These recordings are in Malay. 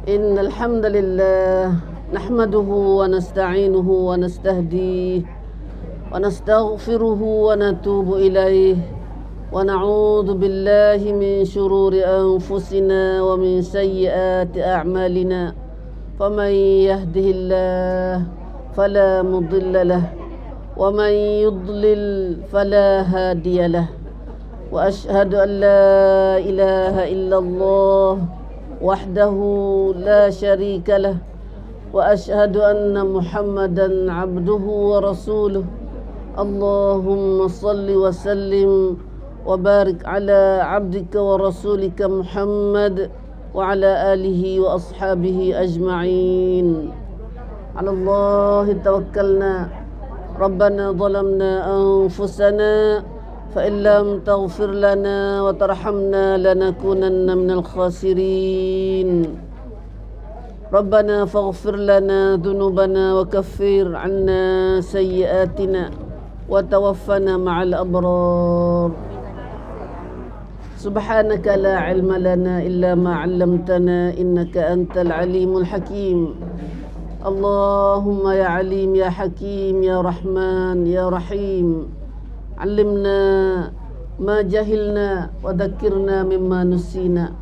إن الحمد لله نحمده ونستعينه ونستهديه ونستغفره ونتوب إليه ونعوذ بالله من شرور أنفسنا ومن سيئات أعمالنا فمن يهده الله فلا مضل له ومن يضلل فلا هادي له وأشهد أن لا إله إلا الله وحده لا شريك له وأشهد أن محمدا عبده ورسوله اللهم صل وسلم وبارك على عبدك ورسولك محمد وعلى آله وأصحابه أجمعين على الله توكلنا ربنا ظلمنا أنفسنا فإن لم تغفر لنا وترحمنا لنكونن من الخاسرين ربنا فاغفر لنا ذنوبنا وكفر عنا سيئاتنا وتوفنا مع الأبرار سبحانك لا علم لنا إلا ما علمتنا إنك أنت العليم الحكيم اللهم يا عليم يا حكيم يا رحمن يا رحيم علمنا ما جهلنا وذكرنا مما نسينا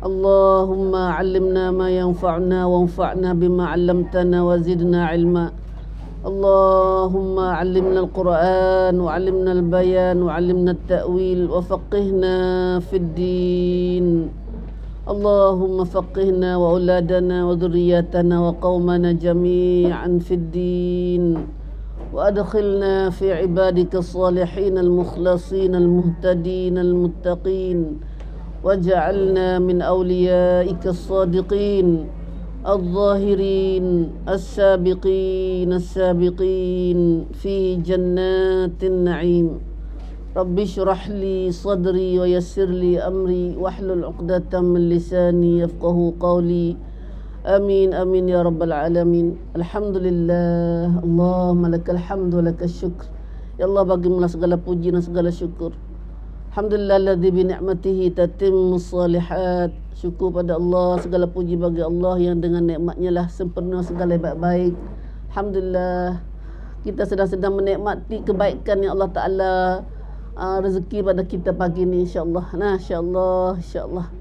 اللهم علمنا ما ينفعنا وانفعنا بما علمتنا وزدنا علما اللهم علمنا القرآن وعلمنا البيان وعلمنا التأويل وفقهنا في الدين اللهم فقهنا وأولادنا وذرياتنا وقومنا جميعا في الدين وأدخلنا في عبادك الصالحين المخلصين المهتدين المتقين واجعلنا من أوليائك الصادقين الظاهرين السابقين في جنات النعيم رب اشرح لي صدري ويسر لي أمري واحلل عقدة من لساني يفقه قولي آمين آمين يا رب العالمين. Alhamdulillah, Allahumma lakal hamdu wa lakal syukr. Ya Allah, bagimulah segala puji dan segala syukur. Alhamdulillah alladzi bi ni'matihi tatimmus shalihat. Syukur pada Allah, segala puji bagi Allah yang dengan nikmatnya lah sempurna segala baik-baik. Alhamdulillah, kita sedang menikmati kebaikan yang Allah Ta'ala rezeki pada kita pagi ni, insya-Allah. Nah, insya-Allah.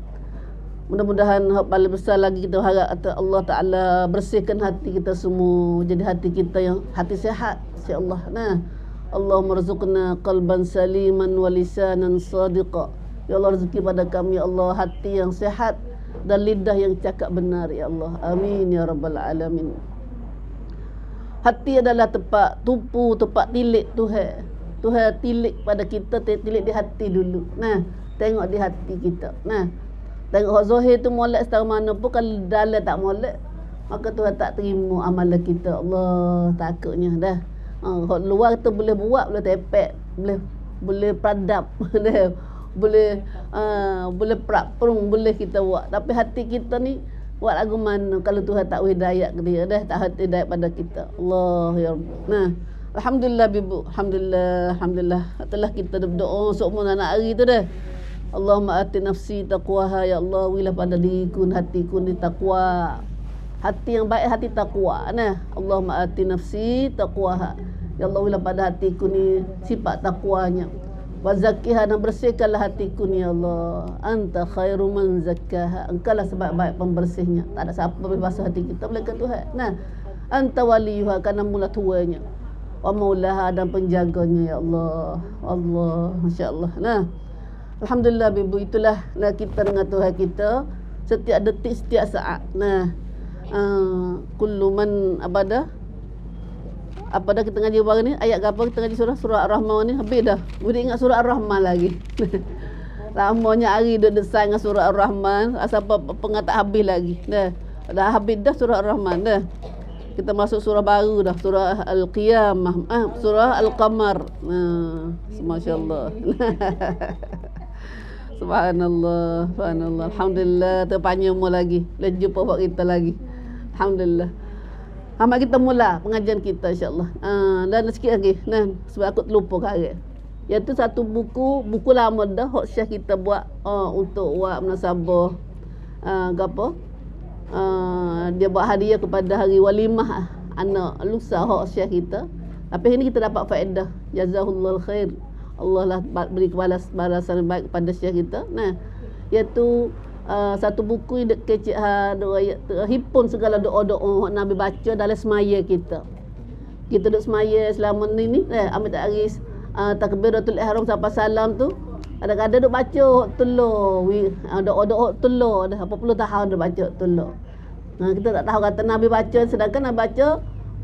Mudah-mudahan paling besar lagi kita harap Allah Ta'ala bersihkan hati kita semua. Jadi hati kita yang hati sehat, insya-Allah. Nah, Allahumma rzuqna qalban saliman wa lisanan sadiqa. Ya Allah, rezeki pada kami ya Allah hati yang sehat dan lidah yang cakap benar ya Allah. Amin ya rabbal alamin. Hati adalah tempat tupu, tempat tilik Tuhan. Tuhan tilik pada kita, tilik di hati dulu. Nah, tengok di hati kita. Nah, tengok zahir tu molek setara mana pun, kalau dalam tak molek maka Tuhan tak terima amalan kita. Allah, takutnya dah. Hak luar tu boleh buat, boleh tepek, boleh padap, boleh perung, boleh kita buat. Tapi hati kita ni buat lagu mana kalau Tuhan tak hidayat ke dia, dah tak hidayat pada kita. Allah ya Rabb. Nah, alhamdulillah bibu, alhamdulillah telah kita berdoa semua anak hari tu dah. Allahumma ati nafsi taqwaha, ya Allah, wilah pada diriku hatiku ni takwa. Hati yang baik, hati takwa. Nah, Allahumma ati nafsi taqwaha, ya Allah, wilah pada hatiku ni sifat takwanya. Wa zakkiha, dan bersihkanlah hatiku ni ya Allah. Anta khairu man zakkaha, engkaulah sebaik-baik pembersihnya. Tak ada siapa boleh basuh hati kita melainkan Tuhan. Nah, anta waliyuha, kana mula tuanya. Wa maulaha, dan penjaganya ya Allah. Allah, masya-Allah. Nah, alhamdulillah ibu, itulah lah kita dengan Tuhan kita setiap detik, setiap saat. Nah, kullu man abada apa dah kita ngaji baru ni ayat apa kita ngaji surah Ar-Rahman ni habis dah. Boleh ingat surah Ar-Rahman lagi. Lamanya hari duk desain dengan surah Ar-Rahman, asal apa tak habis lagi. Dah habis dah surah Ar-Rahman dah. Kita masuk surah baru dah, surah Al-Qiyamah, surah Al-Qamar. Masya-Allah. Subhanallah, subhanallah. Alhamdulillah, terpanjang umur lagi. Boleh jumpa buat kita lagi. Alhamdulillah. Amat kita mula pengajian kita insya-Allah. Dan sikit lagi. Sebab aku terlupa kali. Iaitu satu buku lama dah hok Syekh kita buat untuk buat munasabah gapo? Dia buat hadiah kepada hari walimah anak lusa hok Syekh kita. Tapi ini kita dapat faedah. Jazahullahul khair. Allah lah beri balasan baik kepada Syekh kita. Iaitu satu buku yang kecil himpun segala doa-doa Nabi baca dalam semaya kita. Kita duk semaya selama ni ambil takrif takbiratul ihram sampai salam tu kadang-kadang duk baca telur doa-doa telur dah 40 tahun dah baca telur. Kita tak tahu kata Nabi baca, sedangkan Nabi baca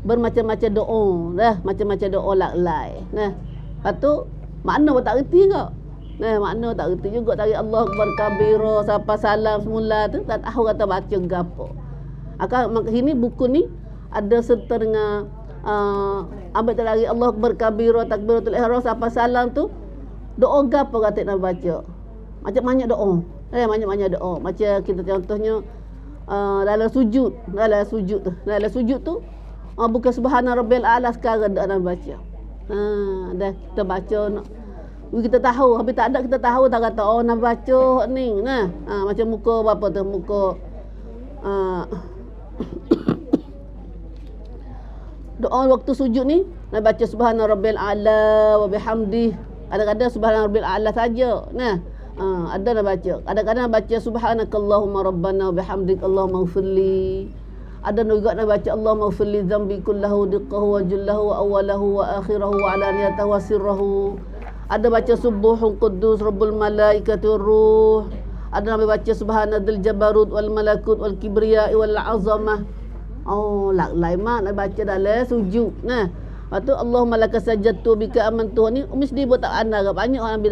bermacam-macam doa dah, macam-macam doa laklai. Lepas tu makna pun tak reti ke? Makna tak reti juga dari Allah Akbar kabira sampai salam semula tu tak tahu kata baca gapo. Maka ini buku ni ada serta dengan ambil lagi Allah Akbar kabira takbiratul ihram sampai salam tu doa gapo kata nak baca. Macam banyak doa. Banyak-banyak doa. Macam kita contohnya dalam sujud tu bukan subhana rabbiyal a'la sekarang dak nak baca. Dah kita baca kita tahu, habis tak ada kita tahu tak kata nak baca ni. Macam muka apa tu, muka doa waktu sujud ni nak baca subhana rabbil a'la wa bihamdi. Kadang-kadang subhana rabbil a'la saja. Ada nak baca. Kadang-kadang baca subhanakallahumma rabbana wa bihamdik allahumma ighfirli. Ada juga nak baca allahumma ighfirli dzambi kullahu diqqahu wa jullahu wa awwalahu wa akhirahu wa alaniyatahu wa sirrahu. Ada baca subuhun quddus rabbul malaikati war ruh. Ada nak baca subhanadzal jabarut wal malakut wal kibriya wal azamah. Lain mak nak baca dalam sujud. Lepas tu Allahumma laka sajadtu bika amantu ni mesti buat tak anda banyak orang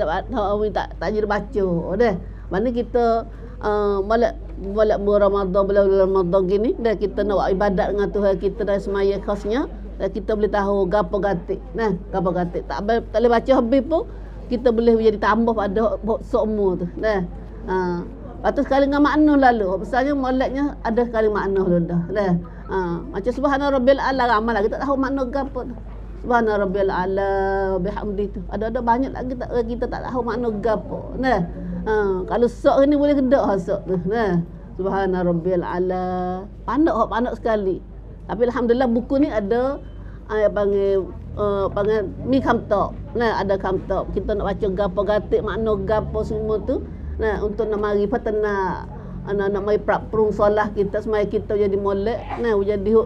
tak jadi baca dah. Mana kita bolak Ramadan bulan Ramadan gini dah kita nak buat ibadat dengan Tuhan kita dari semaya khasnya dah kita boleh tahu gapo gatik. Gapo gatik tak boleh baca habis pun kita boleh jadi tambah pada semua tu. Lepas tu sekali dengan makna lalu. Misalnya moleknya ada sekali makna dulu dah. Macam subhana rabbil a'la ramal kita tak tahu makna gapo tu. Subhana rabbil a'la wa bihamdi tu. Ada banyak lagi kita tak tahu makna gapo. Kalau sok ni boleh kedak sok tu. Subhana rabbil a'la. Pandai sekali. Tapi alhamdulillah buku ni ada panggil mi khamtab. Ada khamtab. Kita nak baca gapo gatik makna gapo semua tu. Untuk nak mari patana nak mari perung solat kita semai kita jadi molek jadi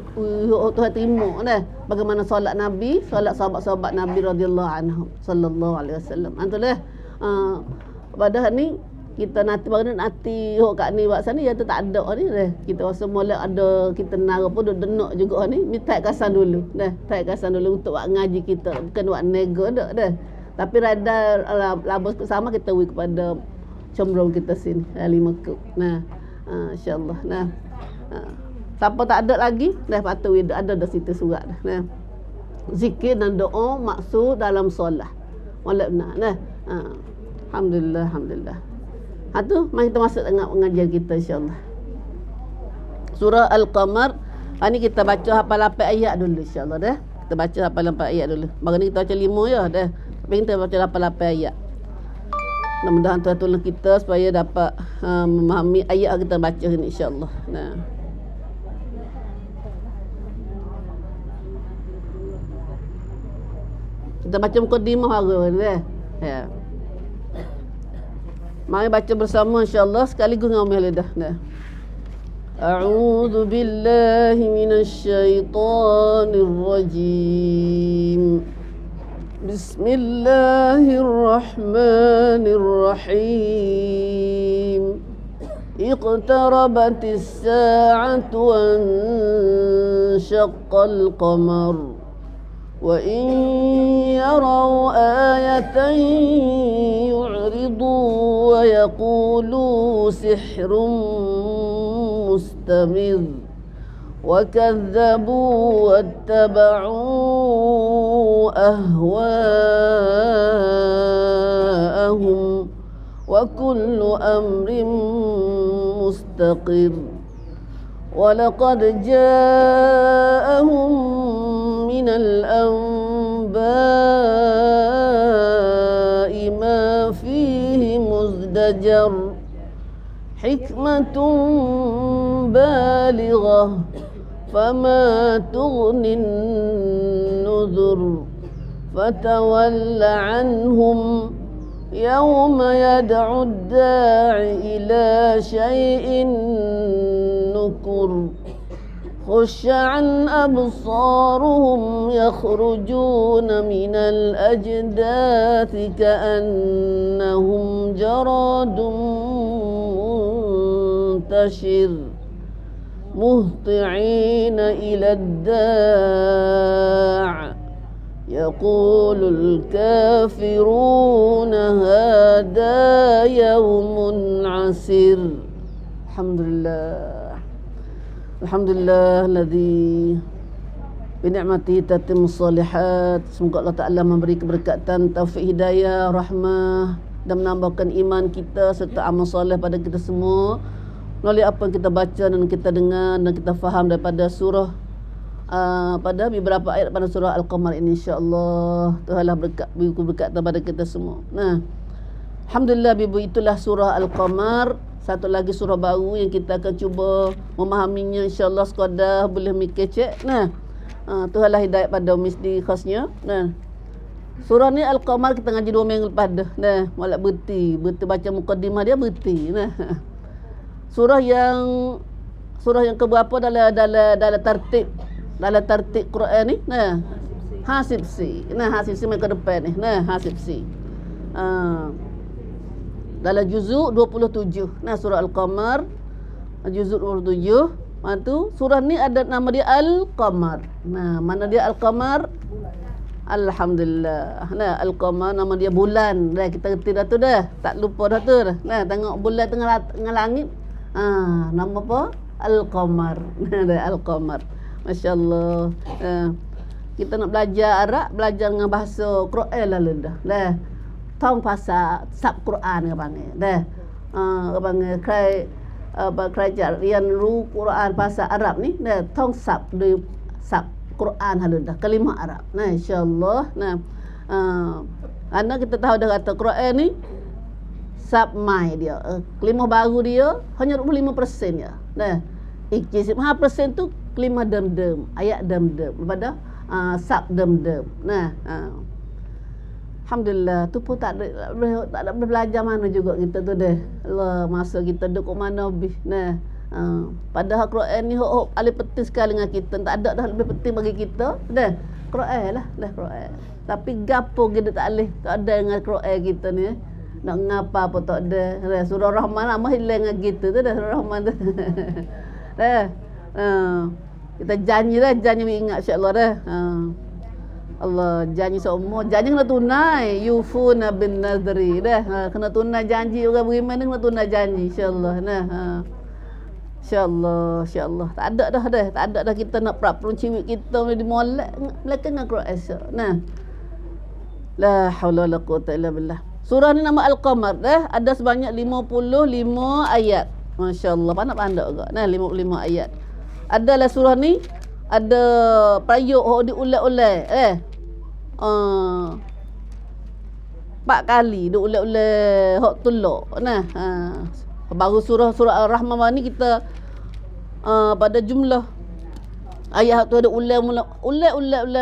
Tuhan terima bagaimana solat Nabi, solat sahabat-sahabat Nabi radhiyallahu anhum sallallahu alaihi wasallam. Antulah padahal ni kita nanti kat ni buat sana ya tu tak ada ni kita rasa molek ada kita nara pun denak juga ni minta kasan dulu tak kasan dulu untuk buat ngaji kita bukan buat nego dah. Tapi rada labus bersama kita beri kepada comrong kita sini ahli Mekah. Insya-Allah. Siapa tak ada lagi dah patut ada dah situ surat dah. Zikir dan doa maksud dalam solat. Molek benar. Alhamdulillah, alhamdulillah. Tu mari kita masuk tengok pengajian kita insya-Allah. Surah Al-Qamar. Ni kita baca hafal 8 ayat dulu insya-Allah dah. Kita baca hafal 4 ayat dulu. Baru ni kita baca 5 ya dah. Tapi kita baca hafal 8 ayat. Mudah-mudahan Tuhan tolong kita supaya dapat memahami ayat yang kita baca ni insya-Allah. Kita baca mukadimah hari ni. Mari baca bersama insya-Allah sekaligus dengan Umi Halidah. A'udzu billahi minasyaitonir rajim. Bismillahirrahmanirrahim. Iqtarabatis sa'atu wanshaqqal qamar. وإن يروا آية يعرضوا ويقولوا سحر مستمر وكذبوا واتبعوا أهواءهم وكل أمر مستقر ولقد جاءهم من الأنباء ما فيه مزدجر حكمة بالغة فما تغني النذر فتول عنهم يوم يدعو الداع إلى شيء نكر خش عن أبصارهم يخرجون من الأجداث كأنهم جراد منتشر مهطعين إلى الداع يقول الكافرون هذا يوم عسير. Alhamdulillah alladzi binikmatihi tatimmu shalihat. Semoga Allah Ta'ala memberi keberkatan, taufik, hidayah, rahmah dan menambahkan iman kita serta amal soleh pada kita semua melalui apa yang kita baca dan kita dengar dan kita faham daripada surah pada beberapa ayat pada surah Al-Qamar ini, insya-Allah Tuhanlah berkat kepada kita semua. Nah, alhamdulillah Ibu, itulah surah Al-Qamar. Satu lagi surah baru yang kita akan cuba memahaminya, insya-Allah sekadar boleh mikir. Nah, Tuhanlah hidayah pada misdi khasnya. Nah, surah ni Al-Qamar kita ngaji 2 minggu lepas dah. Nah, molek berti baca mukadimah dia berti. Nah, surah yang keberapa dalam tertib Quran ni? Nah, Hasibsi. Nah, Hasibsi mai ke depan ni. Nah, Hasibsi. Dalam juzuk 27. Nah, surah Al-Qamar juzuk 27. Tu surah ni ada nama dia Al-Qamar. Nah, mana dia Al-Qamar? Alhamdulillah. Nah, Al-Qamar nama dia bulan. Dah kita reti dah tu dah. Tak lupa dah tu. Nah, tengok bulan tengah langit. Nama apa? Al-Qamar. Nah, dah Al-Qamar. Masya-Allah. Kita nak belajar Arab, belajar dengan bahasa Quran lah dah. Dah. Tong pasal sab Quran ke panggil. Dah. Ke panggil kerajaan rian ru Quran bahasa Arab ni. Dah tong sab Quran halu dah kalimah Arab. Nah, insya-Allah. Nah, karena kita tahu dah kata Quran ni sab mai dia. Kalimah baru dia hanya 25% ya. Nah, 5% tu kalimah dem-dem, ayat dem-dem. Lepas sab dem-dem. Nah, alhamdulillah, tu pun tak ada belajar mana juga kita tu deh. Allah, masa kita duduk mana habis. Nah, padahal Quran ni hok paling penting sekali dengan kita. Tak ada dah lebih penting bagi kita. Dah, Quran lah, Quran. Tapi gapo kita tak boleh. Tak ada dengan Quran kita ni. Nak ngapa pun tak ada. Surah Rahman amah hilang dengan kita tu dah, surah Rahman tu. Dah. Kita janji ingat insya-Allah dah. Allah, janji semua, janji kena tunai. Yufuna bin nadri dah. Kena tunai janji orang beriman ni, kena tunai janji insya-Allah. Nah, insya-Allah. Tak ada dah kita nak perapun ciwik kita di molek belakang dengan Quran. Nah, la haula wala quwata illa billah. Surah ni nama Al-Qamar dah, ada sebanyak 55 ayat. Masya-Allah, pandai-pandai juga. Nah, 55 ayat. Adalah surah ni ada prayuk hok diulang-ulang 4 kali diulang-ulang hok tuluk. Nah, baru surah Ar-Rahman ni kita pada jumlah ayat tu ada ulang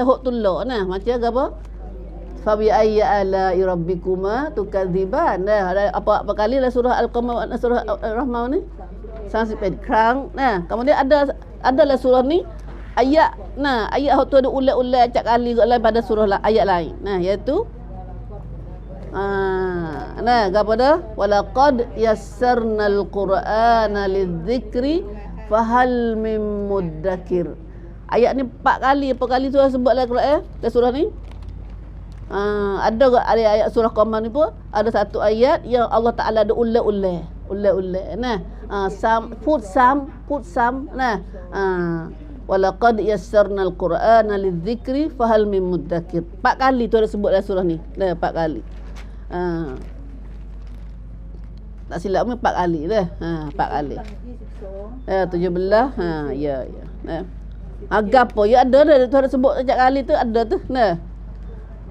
hok tuluk. Nah, macam apa? Fa bi ayyi ala rabbikuma tukadziban. Nah, ada apa kali lah surah Al-Qamar, surah Ar-Rahman ni? Sangat pedkrang. Nah, kemudian adalah surah ni ayat. Nah, ayat tu ada ulang-ulang acak kali pada surah ayat lain. Nah, iaitu nah, apa dah? Walaqad yassarnal Qur'ana lidzikri fahal mim muddakir. Ayat ni 4 kali, apa kali surah sebut dalam Quran dalam surah ni. Ada ayat surah Qamar ni pun ada satu ayat yang Allah Taala ada ulang-ulang. Nah, put some. Nah, walaqad yassarnal Qur'ana lidzikri fahal min muddakir. 4 kali tu ada sebut dalam surah ni. Nah, 4 kali. Tak silap ni 4 kali dah. 4 kali. 17. Ya. Nah. Agapo ya ada dah tu ada sebut sejak kali tu ada tu. Nah.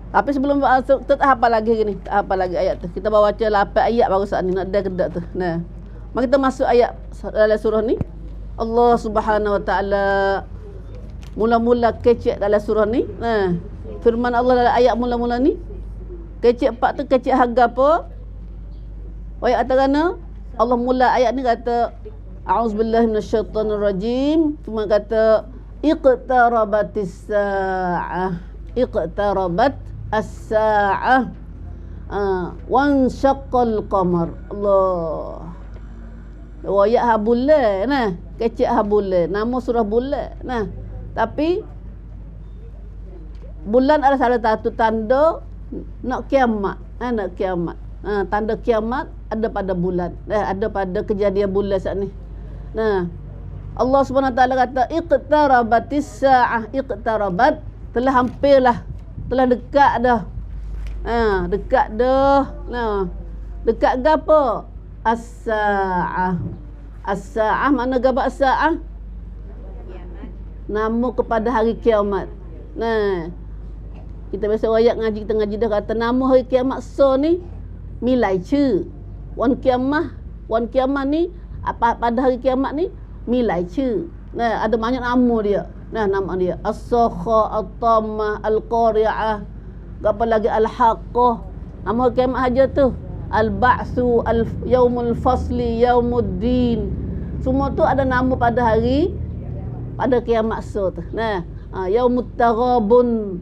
Tapi sebelum tak hafal lagi ni. Tak hafal lagi ayat tu. Kita bawa baca 8 ayat baru saat ni nak ada kedak tu. Nah. Mari kita masuk ayat dalam surah ni. Allah Subhanahu Wa Taala mula-mula kecek dalam surah ni. Nah. Firman Allah dalam ayat mula-mula ni. Kecek 4 tu kecek harga apa? Ayat atarana Allah mula ayat ni kata a'udzubillahi minasyaitonirrajim. Cuma kata iqtarabatis sa'ah. Iqtarabat as-sa'ah. Wanshaqqal qamar. Allah. Ayat habulan nah. Kecek habulan. Nama surah bulan. Nah. Tapi bulan ada salah satu tanda nak kiamat. Nak kiamat. Tanda kiamat ada pada bulan. Ada pada kejadian bulan saat ni. Nah. Allah Subhanahu Wa Taala kata iqtarabatis sa'ah. Iqtarabat telah hampirlah. Telah dekat dah. Dekat dah. Nah. Dekat gapo? As-sa'ah. As-sa'ah mana gapo as-sa'ah? Kiamat. Nama kepada hari kiamat. Nah. Kita biasa ayat ngaji kita ngaji dah kata nama hari kiamat ni milai ce. Wan kiamah ni apa pada hari kiamat ni milai ce. Nah, ada banyak nama dia. Nah, nama dia As-Sakha, At-Tamah, Al-Qari'ah, apa lagi Al-Haqqah. Nama kiamat aja tu. Al-Ba'tsu, Yaumul Fasli, Yaumuddin. Semua tu ada nama pada hari pada kiamat tu. Nah, Yaumut Taghabun.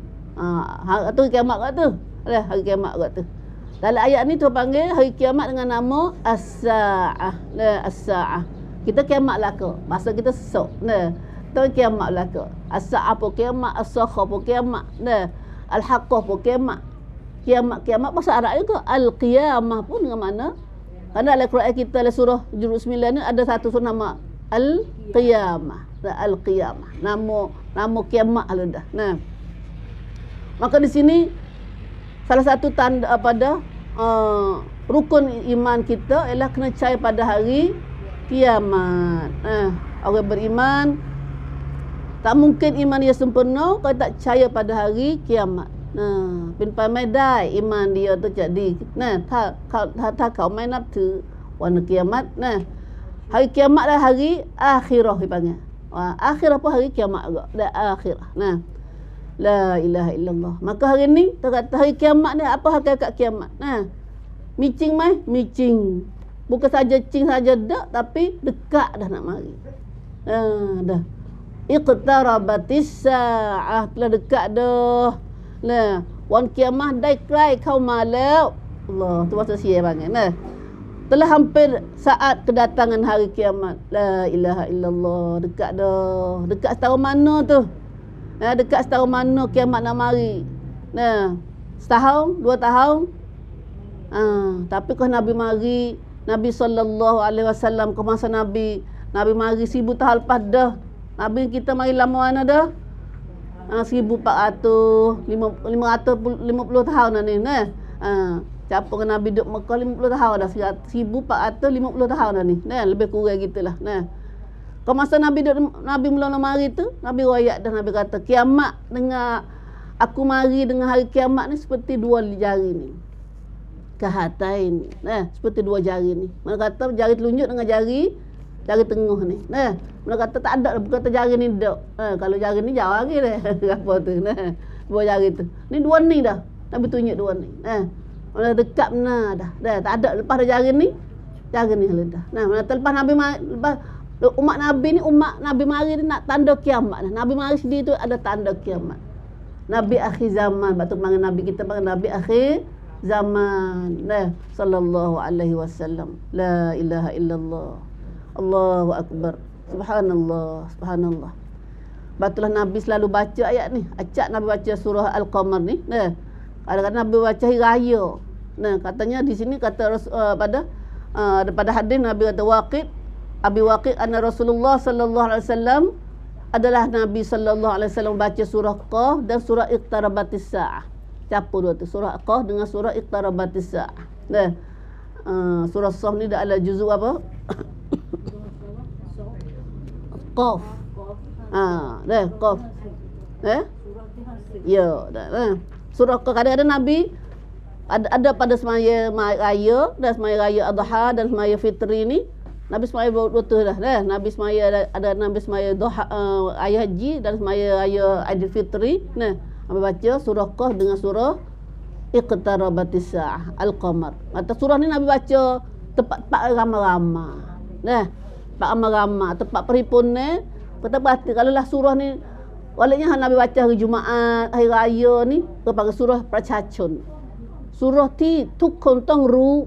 Tu kiamat kat tu. Hari kiamat kat tu. Dalam ayat ni tu panggil hari kiamat dengan nama As-Sa'ah. As-Sa'ah. Kita kiamat lah ke? Masa kita sesok. Tu kiamat lah ke? As-Sa'ah pun kiamat, As-Sakha pun kiamat. Al-Haqqah pun kiamat. Kiamat bahasa Arab juga. Al-Qiyamah pun dengan mana? Kerana dalam Quran kita dalam surah Jurus 9 ni ada satu surah nama Al-Qiyamah. Al-Qiyamah. Nama kiamat lah dah. Nah. Maka di sini salah satu tanda pada rukun iman kita ialah kena percaya pada hari kiamat. Orang beriman tak mungkin iman dia sempurna kalau tak percaya pada hari kiamat. Pin pamedai iman dia tu jadi. Tak kau main nak tu warna kiamat. Hari kiamat dah hari akhirah dipanggil. Akhirah apa hari kiamat agak. Dah akhirah. La ilaha illallah. Maka hari ni kata hari kiamat ni apa hakikat kiamat? Micing mai, micing. Bukan saja cing saja dak tapi dekat dah nak mari. Dah. Iqtarabatis sa'ah telah dekat dah. Nah, wan kiamah dai krai kau malau. Allah, tu bahasa sia panggil. Telah hampir saat kedatangan hari kiamat. La ilaha illallah. Dekat dah. Dekat setahu mana tu? Dekat setahu mana kiamat nak mari. Setahun, 2 tahun. Tapi kalau Nabi mari, Nabi SAW ke masa Nabi mari 1000 tahun lepas dah. Nabi kita mari lama mana dah? 1450 tahun dah ni. Siapa ke Nabi duduk Mekah 50 tahun dah. 1450 tahun dah ni. Lebih kurang gitulah. Kalau masa Nabi mula-mula mari tu, Nabi royak dah, Nabi kata kiamat dengan aku mari dengan hari kiamat ni seperti 2 jari ni. Kahatain. Seperti 2 jari ni. Mana kata jari telunjuk dengan jari tengah ni. Mana kata tak ada, bukan kata jari ni dak. Kalau jari ni jauh lagi dah. Apa tu? 2 jari tu. Ni 2 ni dah. Nabi tunjuk 2 ni. Mana dekat mana dah. Tak ada lepas dah jari ni dah. Mana lepas Nabi lepas umat Nabi ni, umat Nabi mari ni nak tanda kiamat. Nabi mari sendiri tu ada tanda kiamat. Nabi akhir zaman. Sebab tu panggil Nabi kita panggil Nabi akhir zaman. Sallallahu alaihi wasallam. La ilaha illallah. Allahu akbar. Subhanallah. Subhanallah. Batulah Nabi selalu baca ayat ni. Acak Nabi baca surah Al-Qamar ni. Nah, kadang-kadang Nabi baca hari raya. Nah, katanya di sini kata pada hadis Nabi kata Abi Waqid anna Rasulullah sallallahu alaihi wasallam adalah Nabi sallallahu alaihi wasallam baca surah Qaf dan surah Iqtarabatis Saah. Campur dua tu, surah Qaf dengan surah Iqtarabatis Saah. Nah, surah Qaf ni dah ada juzuk apa? Qaf. Dah Qaf. Ya, dah. Surah Qaf kadang-kadang Nabi ada pada semaya raya dan semaya raya Adha dan semaya Fitri ni Nabi semaya betul dah. Nabi semaya ada Nabi semaya Duha ayat haji dan semaya raya Aidilfitri. Nah, Nabi baca surah Qaf dengan surah Iqtarabatis Saah Al-Qamar. Mata surah ni Nabi baca tempat-tempat ramai-ramai. Nah, tempat ramai-ramai, tempat perhimpunan. Kata berarti kalau lah surah ni waliknya Nabi baca hari Jumaat, hari raya ni kepada surah Pracacun. Surah ti tukun tong ru.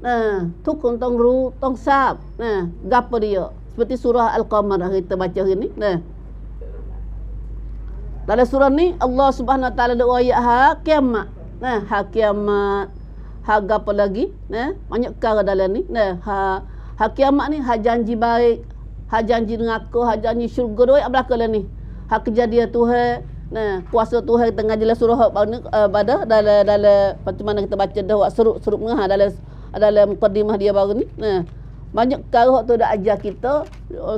Nah, tukun tong ru tong sab. Nah, gapo dia? Seperti surah Al-Qamar kita baca hari ni. Nah. Dalam surah ni Allah Subhanahu Wa Taala ada ayat ha kiamat. Nah, ha kiamat. Ha gapo lagi? Nah, banyak perkara dalam ni. Nah, ha kiamat ni ha janji baik, ha janji dengan aku, ha janji syurga doa belaka lah ni. Ha kejadian Tuhan. Nah, kuasa Tuhan tengah jelas surah pada dalam macam mana kita baca dah serup ngah dalam mukadimah dia baru ni. Nah, banyak perkara tu dah ajar kita.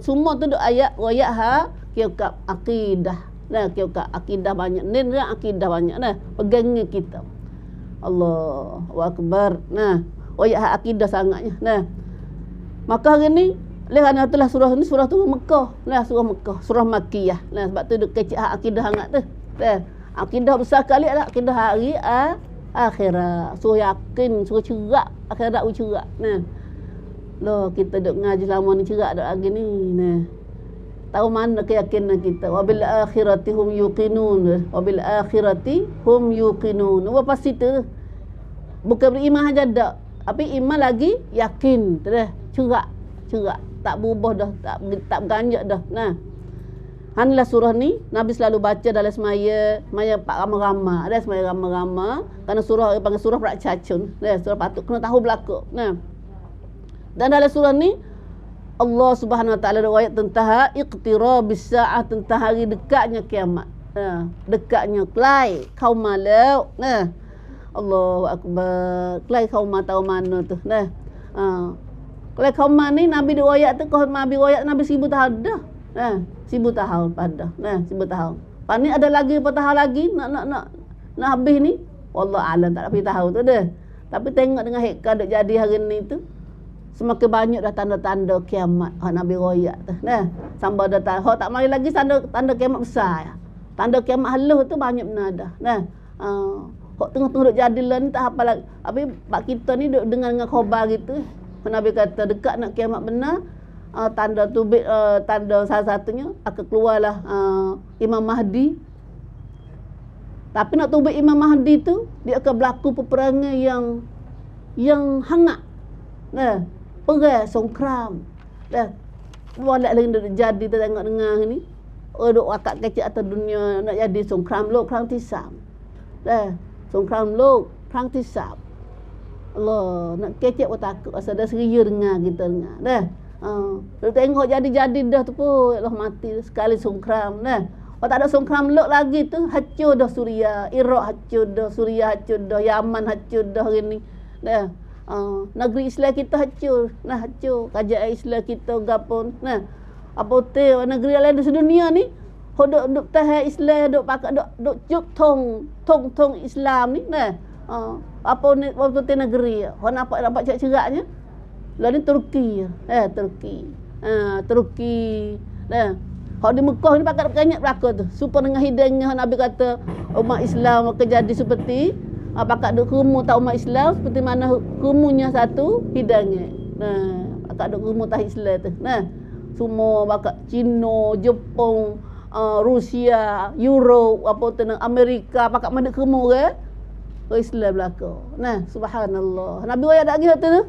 Semua tu dah ayat ha kira akidah. Nah, kira akidah banyak. Nen akidah banyak. Nah, pegangnya kita. Allahu Akbar. Nah, ayat ha akidah sangatnya. Nah, maka hari ni kerana itulah surah ni surah tu Mekah. Nah, surah Mekah, surah Makkiyah. Nah, sebab tu dia kecil akidah sangat tu. Akidah besar kali adalah akidah hari akhirat. Surah yakin, surah cerak, akhirat cerak. Nah. Loh, kita duk ngaji lama ni cerak dak lagi ni. Nah. Tahu mana keyakinan kita? Wabil akhirati hum yuqinun. Wabil akhirati hum yuqinun. Apa pasti tu? Bukan beriman aja dak. Tapi iman lagi yakin. Dah, cerak. Tak berubah dah, tak berganjak dah. Nah, inilah surah ni Nabi selalu baca dalam semaya pak ramai-ramai. Ada semaya ramai-ramai kerana surah panggil surah Pracacun. Surah patut kena tahu belaka. Nah, dan dalam surah ni Allah Subhanahu Wa Taala ada ayat tentang iqtirabis saah, tentang hari dekatnya kiamat. Nah, dekatnya kelai kaum malau. Nah, Allahu Akbar. Kelai kaum tahu mana tu. Nah, kalau kaum ni Nabi riwayat tu, kalau Nabi riwayat Nabi 1000 tahun dah. 1000 tahun pada. 1000 tahun. Lepas ni ada lagi berapa tahun lagi nak habis ni. Wallah alam tak habis tahun tu dah. Tapi tengok dengan hikmah duk jadi hari ni tu. Semakin banyak dah tanda-tanda kiamat Nabi riwayat tu. Sampai dah tahu tak mari lagi tanda kiamat besar. Tanda kiamat halus tu banyak benar dah. Hok tengah-tengah duk jadi lah ni tak apa lagi. Tapi pak kita ni duk dengan khabar gitu. Nabi kata dekat nak kiamat benar, tanda tu tanda salah satunya akan keluarlah Imam Mahdi. Tapi nak tubik Imam Mahdi tu dia akan berlaku peperangan yang hangat. Perang songkram. Walak lagi duk jadi kita tengok dengar ni. Duk akak kecil atas dunia nak jadi songkram lok perang tisam. Songkram lok perang tisam. Allah, nak kecek pun takut asal dah seria dengar kita dengar. Kalau tengok jadi-jadi dah tu pun Allah mati sekali songkram. Kalau tak ada songkram lok lagi tu hancur dah Suria, Iraq hancur dah, Suria hancur dah, Yaman hancur dah hari ni. Negeri Islam kita hancur. Hancur kerajaan Islam kita gapun. Apa tu negeri lain di sedunia ni duk tahan Islam, duk pakai duk juk tong Islam ni. Apa ni waktu negeri nampak cerak-ceraknya lah ni Turki. Turki kalau di Mekah ni pakat banyak belaka tu supaya dengan hidayahnya Nabi kata umat Islam akan jadi seperti pakat duk kumuh tak umat Islam seperti mana kumuhnya satu hidayahnya. Pakat duk kumuh tak Islam tu. Semua pakat Cina, Jepun, Rusia, Europe, apa tu Amerika pakat mana kumuh ke? Islam belaka. Subhanallah. Nabi ayat lagi tu.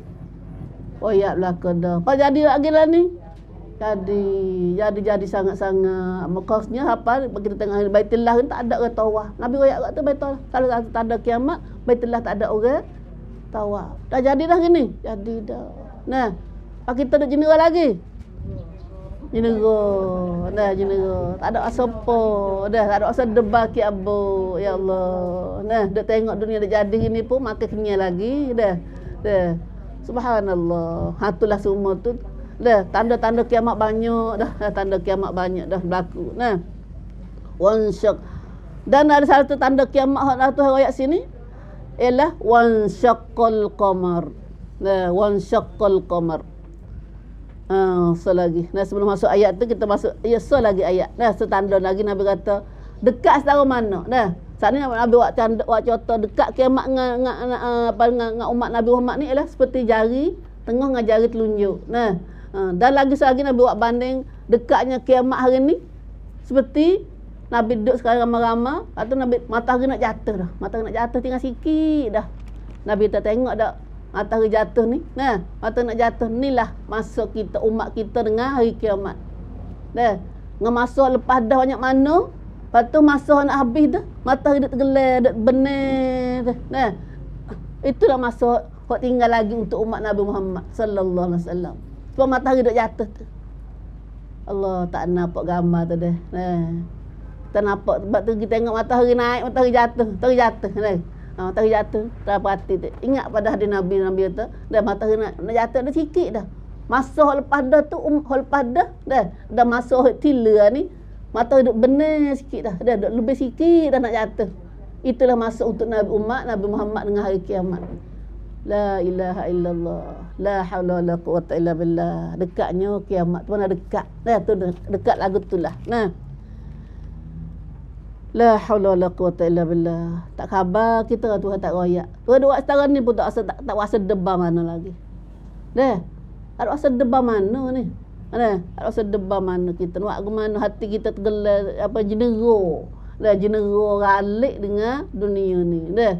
Ayat belaka dah. Apa jadi lagi lah ni? jadi sangat-sangat makasnya apa kita tengah Baitullah kan tak ada orang tawaf. Nabi royak kat tu Baitullah salah satu tanda kiamat Baitullah tak ada orang tawaf. Dah jadi dah gini. Jadi dah. Nah, pak kita duk jenera lagi. Jenera. Dah jenera. Tak ada asopo. Dah tak ada asa debar ki abu. Ya Allah. Nah, duk tengok dunia dah jadi gini pun makin kenyal lagi dah. Dah. Subhanallah. Hatulah semua tu. Dah tanda-tanda kiamat banyak dah. Tanda kiamat banyak dah berlaku. Nah. Wansyak. Dan ada satu tanda kiamat hak Tuhan ayat sini ialah wansyaqqal qamar. Nah, wansyaqqal qamar. Selagi. Nah, sebelum masuk ayat tu kita masuk lagi ayat. Nah, setanda lagi Nabi kata dekat setara mana. Nah, saat ni Nabi buat contoh dekat kiamat dengan umat Nabi Muhammad ni ialah seperti jari tengah dengan jari telunjuk. Nah, dan lagi Nabi buat banding dekatnya kiamat hari ni seperti Nabi duduk sekarang ramai-ramai, lepas tu Nabi matahari nak jatuh dah. Matahari nak jatuh tinggal sikit dah. Nabi tak tengok dah matahari jatuh ni. Nah, matahari nak jatuh inilah masa kita umat kita dengan hari kiamat. Dah, dengan masa lepas dah banyak mana, lepas tu masa nak habis dah, matahari dah tergelar, dah benar dah. Nah, itulah masa hak tinggal lagi untuk umat Nabi Muhammad sallallahu alaihi wasallam. Sebab matahari dah jatuh tu. Allah tak nampak gambar tu dah. Nah. Kita nampak sebab tu kita tengok matahari naik, matahari jatuh. Nah. Matahari jatuh, tak perhati tu. Ingat pada hadis Nabi kata, dah matahari nak jatuh dah sikit dah. Masa hak lepas dah tu, hak lepas dah masa hak tila ni, matahari duk benar sikit dah. Dah duk lebih sikit dah nak jatuh. Itulah masa untuk umat Nabi Muhammad dengan hari kiamat. La ilaha illallah. La haula wala quwwata illa billah. Dekatnya kiamat tu mana dekat. Dah tu dekat lagu tulah. Nah. La haula wala quwwata illa billah. Tak khabar kita Tuhan tak royak. Tuhan buat setara ni pun tak rasa debar mana lagi. Dah. Tak rasa debar mana ni. Tak rasa debar mana kita. Nak ke mana hati kita tergelar apa jenera. Dah jenera ralik dengan dunia ni. Dah.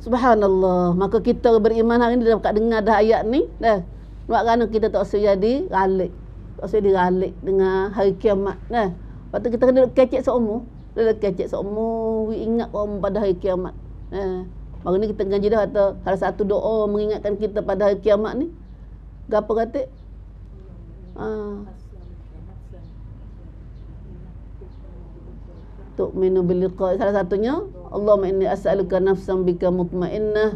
Subhanallah. Maka kita beriman hari ni dapat dengar dah ayat ni. Dah. Nak kerana kita tak usah jadi ralik. Tak usah diralik dengan hari kiamat. Nah, lepas tu kita kena kecek seumur. Kecek seumur, ingat orang pada hari kiamat. Baru ni kita ngaji dah kata salah satu doa mengingatkan kita pada hari kiamat ni. Gapo kata? Tu'minu bil liqa'. Salah satunya Allahumma inni as'aluka nafsan bika mutmainnah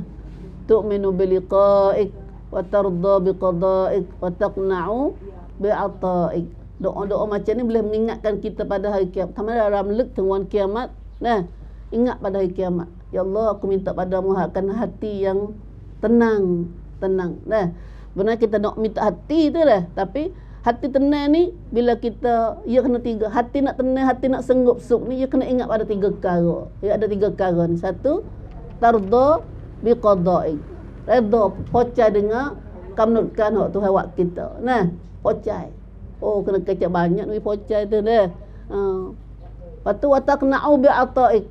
tu'minu bil liqa'ik wa tarda bi qada'ik wa taqna'u bi'ata'ik. Doa-doa macam ni boleh mengingatkan kita pada hari kiamat. Sama dalam lek tuan kiamat. Nah, ingat pada hari kiamat. Ya Allah, aku minta padamu akan hati yang tenang. Nah, benar kita nak minta hati tu lah. Tapi hati tenang ni bila kita ia kena tiga. Hati nak tenang, hati nak senggup suk ni ia kena ingat pada tiga perkara. Ia ada tiga perkara ni. Satu, tarda bi qada'ik. Redha, percaya dengan kamnutkan hak Tuhan buat kita. Nah, percaya. Oh, kena kecek banyak ni percaya tu dah. Lepas tu wataqna'u bi ata'ik.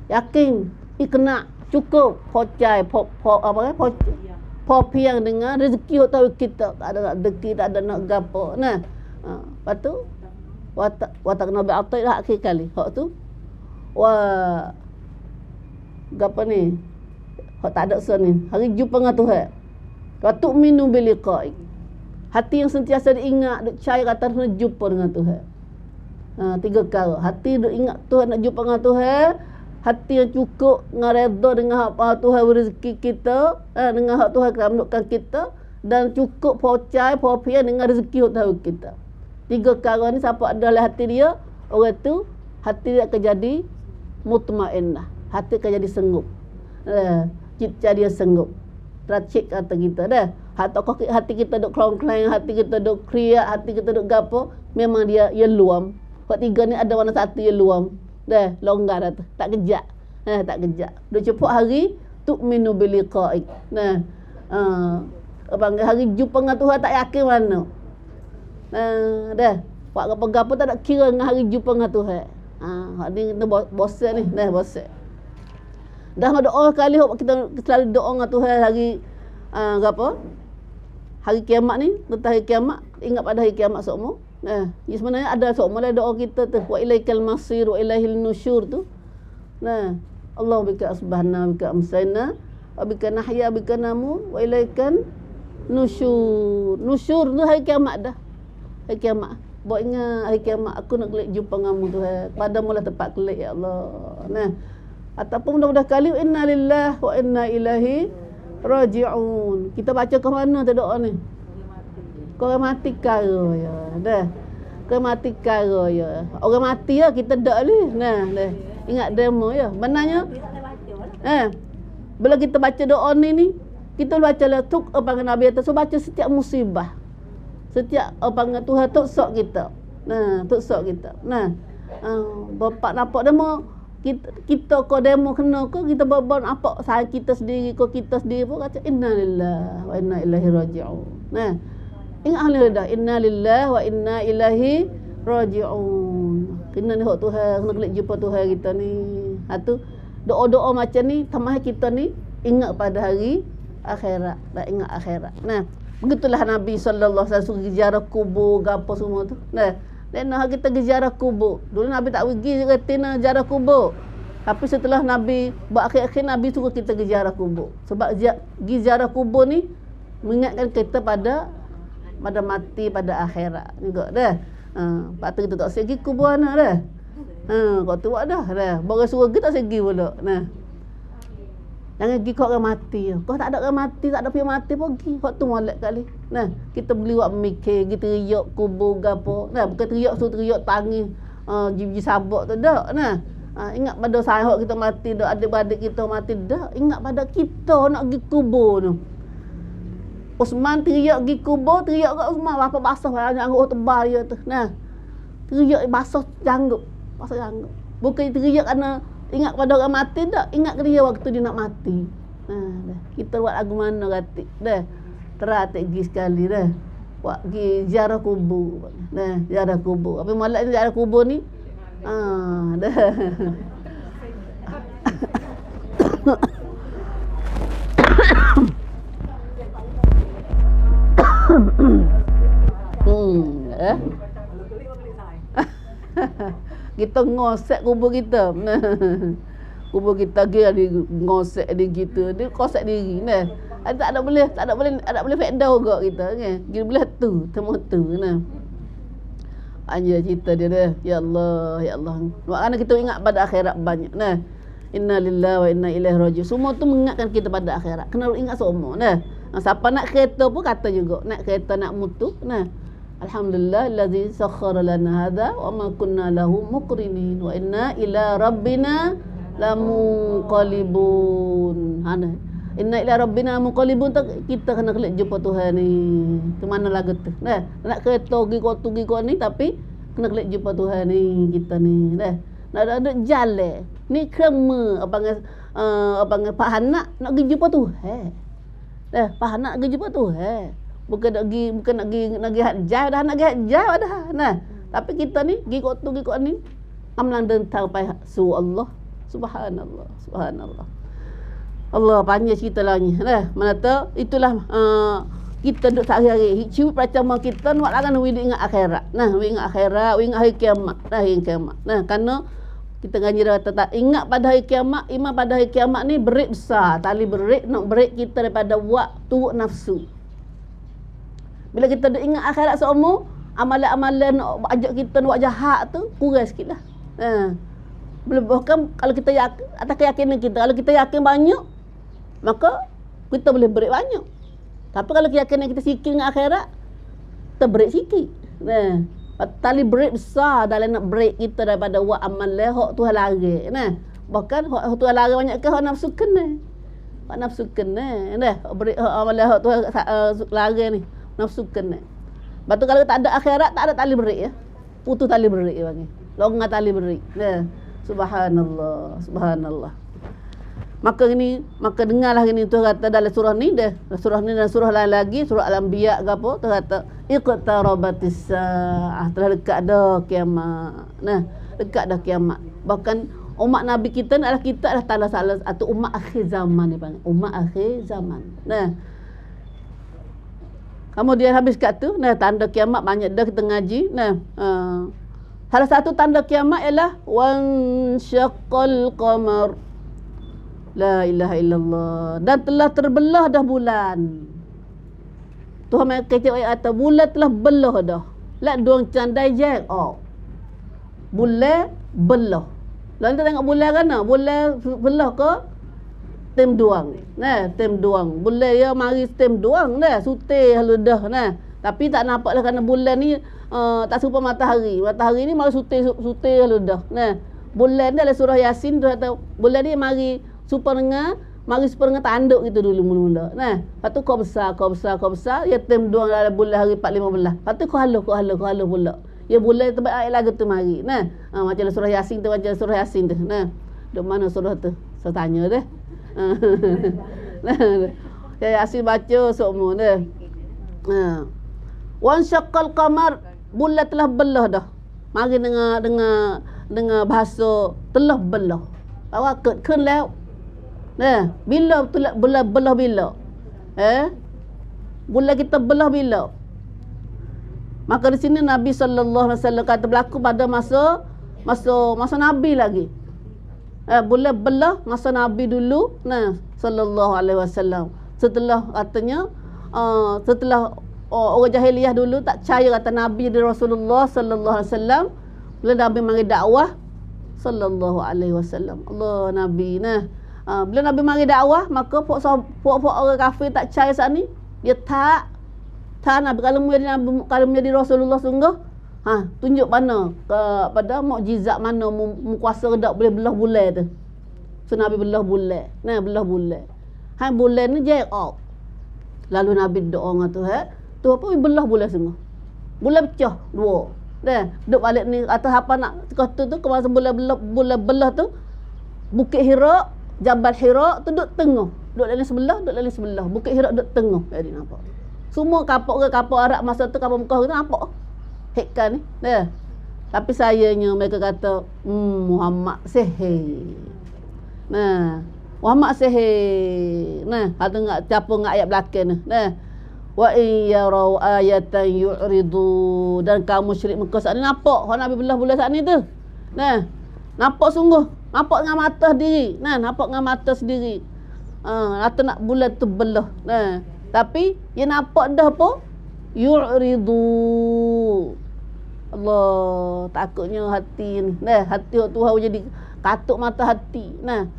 Yakin, ikna cukup percaya popiang dengan rezeki hak tahu kita. Tak ada nak rezeki, tak ada nak gapo. Nah. Lepas tu wataqna'u bi ata'ik dah akhir kali. Hak tu gapo ni? Hak tak ada sen ni. Hari jumpa dengan Tuhan. Wa tu'minu bil liqa'ik. Hati yang sentiasa diingat, duk cari kata nak jumpa dengan Tuhan. Tiga perkara. Hati duk ingat Tuhan, nak jumpa dengan Tuhan. Hati yang cukup dengan redha dengan hak Tuhan rezeki kita, dengan hak Tuhan menukar kita, dan cukup percaya dengan rezeki hak Tuhan kita. Tiga perkara ni siapa ada dalam hati dia, orang tu hati dia akan jadi mutmainnah. Hati akan jadi senggup. Cipta dia senggup. Tercik kata kita dah. Hati kita duk klong-kleng, hati kita duk kriak, hati kita duk gapo, memang dia luam. Hak tiga ni ada mana satu yang luam. Dah longgar dah tu. Tak kejap. Tak kejap. Duk cepat hari tu'minu bil liqa'ik. Nah. Abang hari jumpa dengan Tuhan tak yakin mana. Dah. Buat apa-apa tak nak kira dengan hari jumpa dengan Tuhan. Hak ni kita bosan ni. Bosan. Dah doa kali kita selalu doa dengan Tuhan hari apa? Hari kiamat ni, tentang hari kiamat, ingat pada hari kiamat semua. Nah, sebenarnya ada semua lah doa kita tu, wa ilaikal masir wa ilaihil nusyur tu. Nah, Allah bika asbahna bika amsayna wa bika nahya bika namu wa ilaikan nusyur. Nusyur tu hari kiamat dah. Hari kiamat. Buat ingat hari kiamat aku nak kelak jumpa kamu Tuhan. Padamu lah tempat kelak ya Allah. Nah, ataupun mudah-mudah kali inna lillahi wa inna ilaihi raji'un. Kita baca ke mana tu doa ni? Kau mati kara ya. Dah. Kau mati kara ya. Orang mati ya kita dak ni. Nah, dah. Ingat demo ya. Benarnya bila kita baca doa ni kita baca lah tuk apa Nabi atas baca setiap musibah. Setiap apa Tuhan tuk sok kita. Nah, tuk sok kita. Nah, bapak nampak demo kita ko demo kena ko kita babon apa saya kita sendiri ko kita sendiri pun kata innalillahi wa inna ilaihi raji'un. Nah, ingat hal dah innalillahi wa inna ilaihi raji'un. Kena ni hak Tuhan, kena kelak jumpa Tuhan kita ni. Tu doa-doa macam ni tamah kita ni ingat pada hari akhirat, dah ingat akhirat. Nah, begitulah Nabi sallallahu alaihi wasallam pergi ziarah kubur gapo semua tu. Nah, dan kita pergi ziarah kubur. Dulu Nabi tak pergi retina ziarah kubur. Tapi setelah Nabi buat akhir-akhir Nabi suruh kita pergi ziarah kubur. Sebab pergi ziarah kubur ni mengingatkan kita pada mati pada akhirat juga dah. Lepas tu kita tak segi kubur anak dah. Kau tu buat dah. Baru suruh kita tak segi pula. Nah. Jangan pergi kau orang mati. Kau tak ada orang mati, tak ada pergi mati pergi. Kau tu molek kali. Nah, kita beli buat mikir, kita teriak kubur ke apa. Nah, bukan teriak tu teriak tangis. Jiji sabak tu dak. Nah. Ingat pada sahabat kita mati dak, adik-adik kita mati dak. Ingat pada kita nak pergi kubur tu. Osman teriak pergi kubur, teriak kat Osman apa basah janggut tebal dia tu. Nah. Teriak basah janggut. Basah janggut. Bukan teriak kerana ingat pada orang mati tak? Ingat dia waktu dia nak mati. Dah. Kita buat lagu mana kata? Dah. Teratik pergi sekali dah. Buat pergi ziarah kubur. Dah, ziarah kubur. Apa malak ziarah kubur ni? Dah. Kita ngosek kubur kita. Kubur kita dia ngosek dia gitu. Dia kosek diri nah. Tak ada boleh faedah juga kita kan. Dia boleh tu, temu tu nah. Anja cerita dia dah. Ya Allah, ya Allah. Maknanya kita ingat pada akhirat banyak nah. Inna lillahi wa inna ilaihi raji'un. Semua tu mengingatkan kita pada akhirat. Kena ingat semua nah. Siapa nak kereta pun kata juga, nak kereta nak mutu nah. Alhamdulillah allazi sakhkhara lana hadha wa ma kunna lahu muqrinin wa inna ila rabbina lamunqalibun. Inna ila rabbina munqalibun kita kena kelak jumpa Tuhan ni. Ke mana lagu tu? Nah, nak kereta pergi kau ni tapi kena kelak jumpa Tuhan ni kita ni. Dah. Nak ada jalan. Ni krema abang Pak Hanak nak pergi jumpa Tuhan. Dah, Pak Hanak pergi jumpa Tuhan. Bukan nak pergi hajjah dah, nak pergi hajjah dah. Nah, tapi kita ni pergi kok ni amlang dentang pai su Allah. Subhanallah, subhanallah. Allah panjang cerita lagi. Nah, mana tahu itulah kita duduk sehari-hari. Cium percuma kita nak lagan ingat akhirat. Nah, ingat akhirat, ingat hari kiamat. Nah, hari kiamat. Nah, kerana kita ganjil tak ingat pada hari kiamat, iman pada hari kiamat ni berit besar. Tali berit nak berit kita daripada waktu nafsu. Bila kita ingat akhirat seumur, amalan-amalan nak ajak kita buat jahat tu kurang sikitlah. Bahkan kalau kita yakin atas keyakinan kita, kalau kita yakin banyak, maka kita boleh berik banyak. Tapi kalau keyakinan kita sikit dengan akhirat, kita berik sikit. Tali berik besar dalam nak berik kita daripada buat amalan hak Tuhan larang. Bahkan hak Tuhan larang banyak ke hak nafsu kena. Hak nafsu kena. Berik hak amalan hak Tuhan larang ni. Nafsu kena. Lepas tu kalau tak ada akhirat, tak ada tali berik ya. Putus tali berik bagi. Longgar tali berik. Subhanallah, subhanallah. Maka dengarlah ini tu kata dalam surah ni dah. Surah ni dan surah lain lagi, surah Al-Anbiya ke apa, tu kata iqtarabatis saah, telah dekat dah kiamat. Nah, dekat dah kiamat. Bahkan umat Nabi kita adalah salah atau umat akhir zaman ni panggil. Umat akhir zaman. Nah, Kemudian habis kat tu, nah tanda kiamat banyak dah kita ngaji. Nah, salah satu tanda kiamat ialah wan syaqqal qamar. La ilaha illallah. Dan telah terbelah dah bulan. Tuhan mai kata ayat atas bulan telah belah dah. Lak dong candai je. Oh. Bulan belah. Lalu kita tengok bulan kan? Bulan belah ke? Tem duang. Nah, tem duang. Bulan ya mari tem duang dah. Sutih halu dah nah. Tapi tak nampak lah kerana bulan ni tak serupa matahari. Matahari ni mari sutih halu dah. Nah, bulan ni adalah surah Yasin tu atau bulan ni mari supernga tanduk gitu dulu mula-mula. Nah, lepas tu kau besar. Ya tem duang dalam bulan hari 4-15. Lepas tu kau halu pula. Ya bulan terbaik lagu tu mari. Nah, macam surah Yasin tu Nah, duk mana surah tu? Saya tanya deh. Ya Yasin baca semua dah. Wan syaqqal qamar, bulan telah belah dah. Mari dengar bahasa telah belah. Awak ken lah. Nah, bila betul belah bila? Bulan kita belah bila? Maka di sini Nabi sallallahu alaihi wasallam kata berlaku pada masa Nabi lagi. Bulan belah masa Nabi dulu, nah sallallahu alaihi wasallam. Setelah katanya setelah orang jahiliyah dulu tak percaya kata Nabi di Rasulullah sallallahu alaihi wasallam, bila Nabi mari dakwah sallallahu alaihi wasallam. Allah Nabi bila Nabi mari dakwah, maka puak orang kafir tak percaya saat ni, dia tak Nabi kalau menjadi Rasulullah sungguh tunjuk mana pada mukjizat mana kuasa redak boleh belah bulan tu. So Nabi belah bulan. Nah, belah bulan. Bulan ni je out. Lalu Nabi doa dengan Tuhan, tu apa belah bulan semua. Bulan pecah dua. Dah, duk balik ni atas apa nak kata tu ke masa bulan belah tu. Bukit Hira, Jabal Hira tu duk tengah. Duk lain sebelah. Bukit Hira duk tengah. Jadi nampak. Semua kapal Arab masa tu kapal Mekah tu nampak. Hekkan ni. Dah. Tapi sayangnya mereka kata Muhammad sihir. Nah, Muhammad sihir. Nah, ada ngak siapa ngak ayat belakang ni. Nah. Wa iyarau ayatan yu'ridu, dan kaum musyrik Mekah saat ni nampak Nabi belah bulan saat ni tu. Nah, nampak sungguh. Nampak dengan mata sendiri. Nah, nampak dengan mata sendiri. Atau nak bulan tu belah. Nah, tapi dia nampak dah apa? Yu'ridu. Allah, takutnya hati ni. Nah, hati Tuhan jadi katuk mata hati. Nah,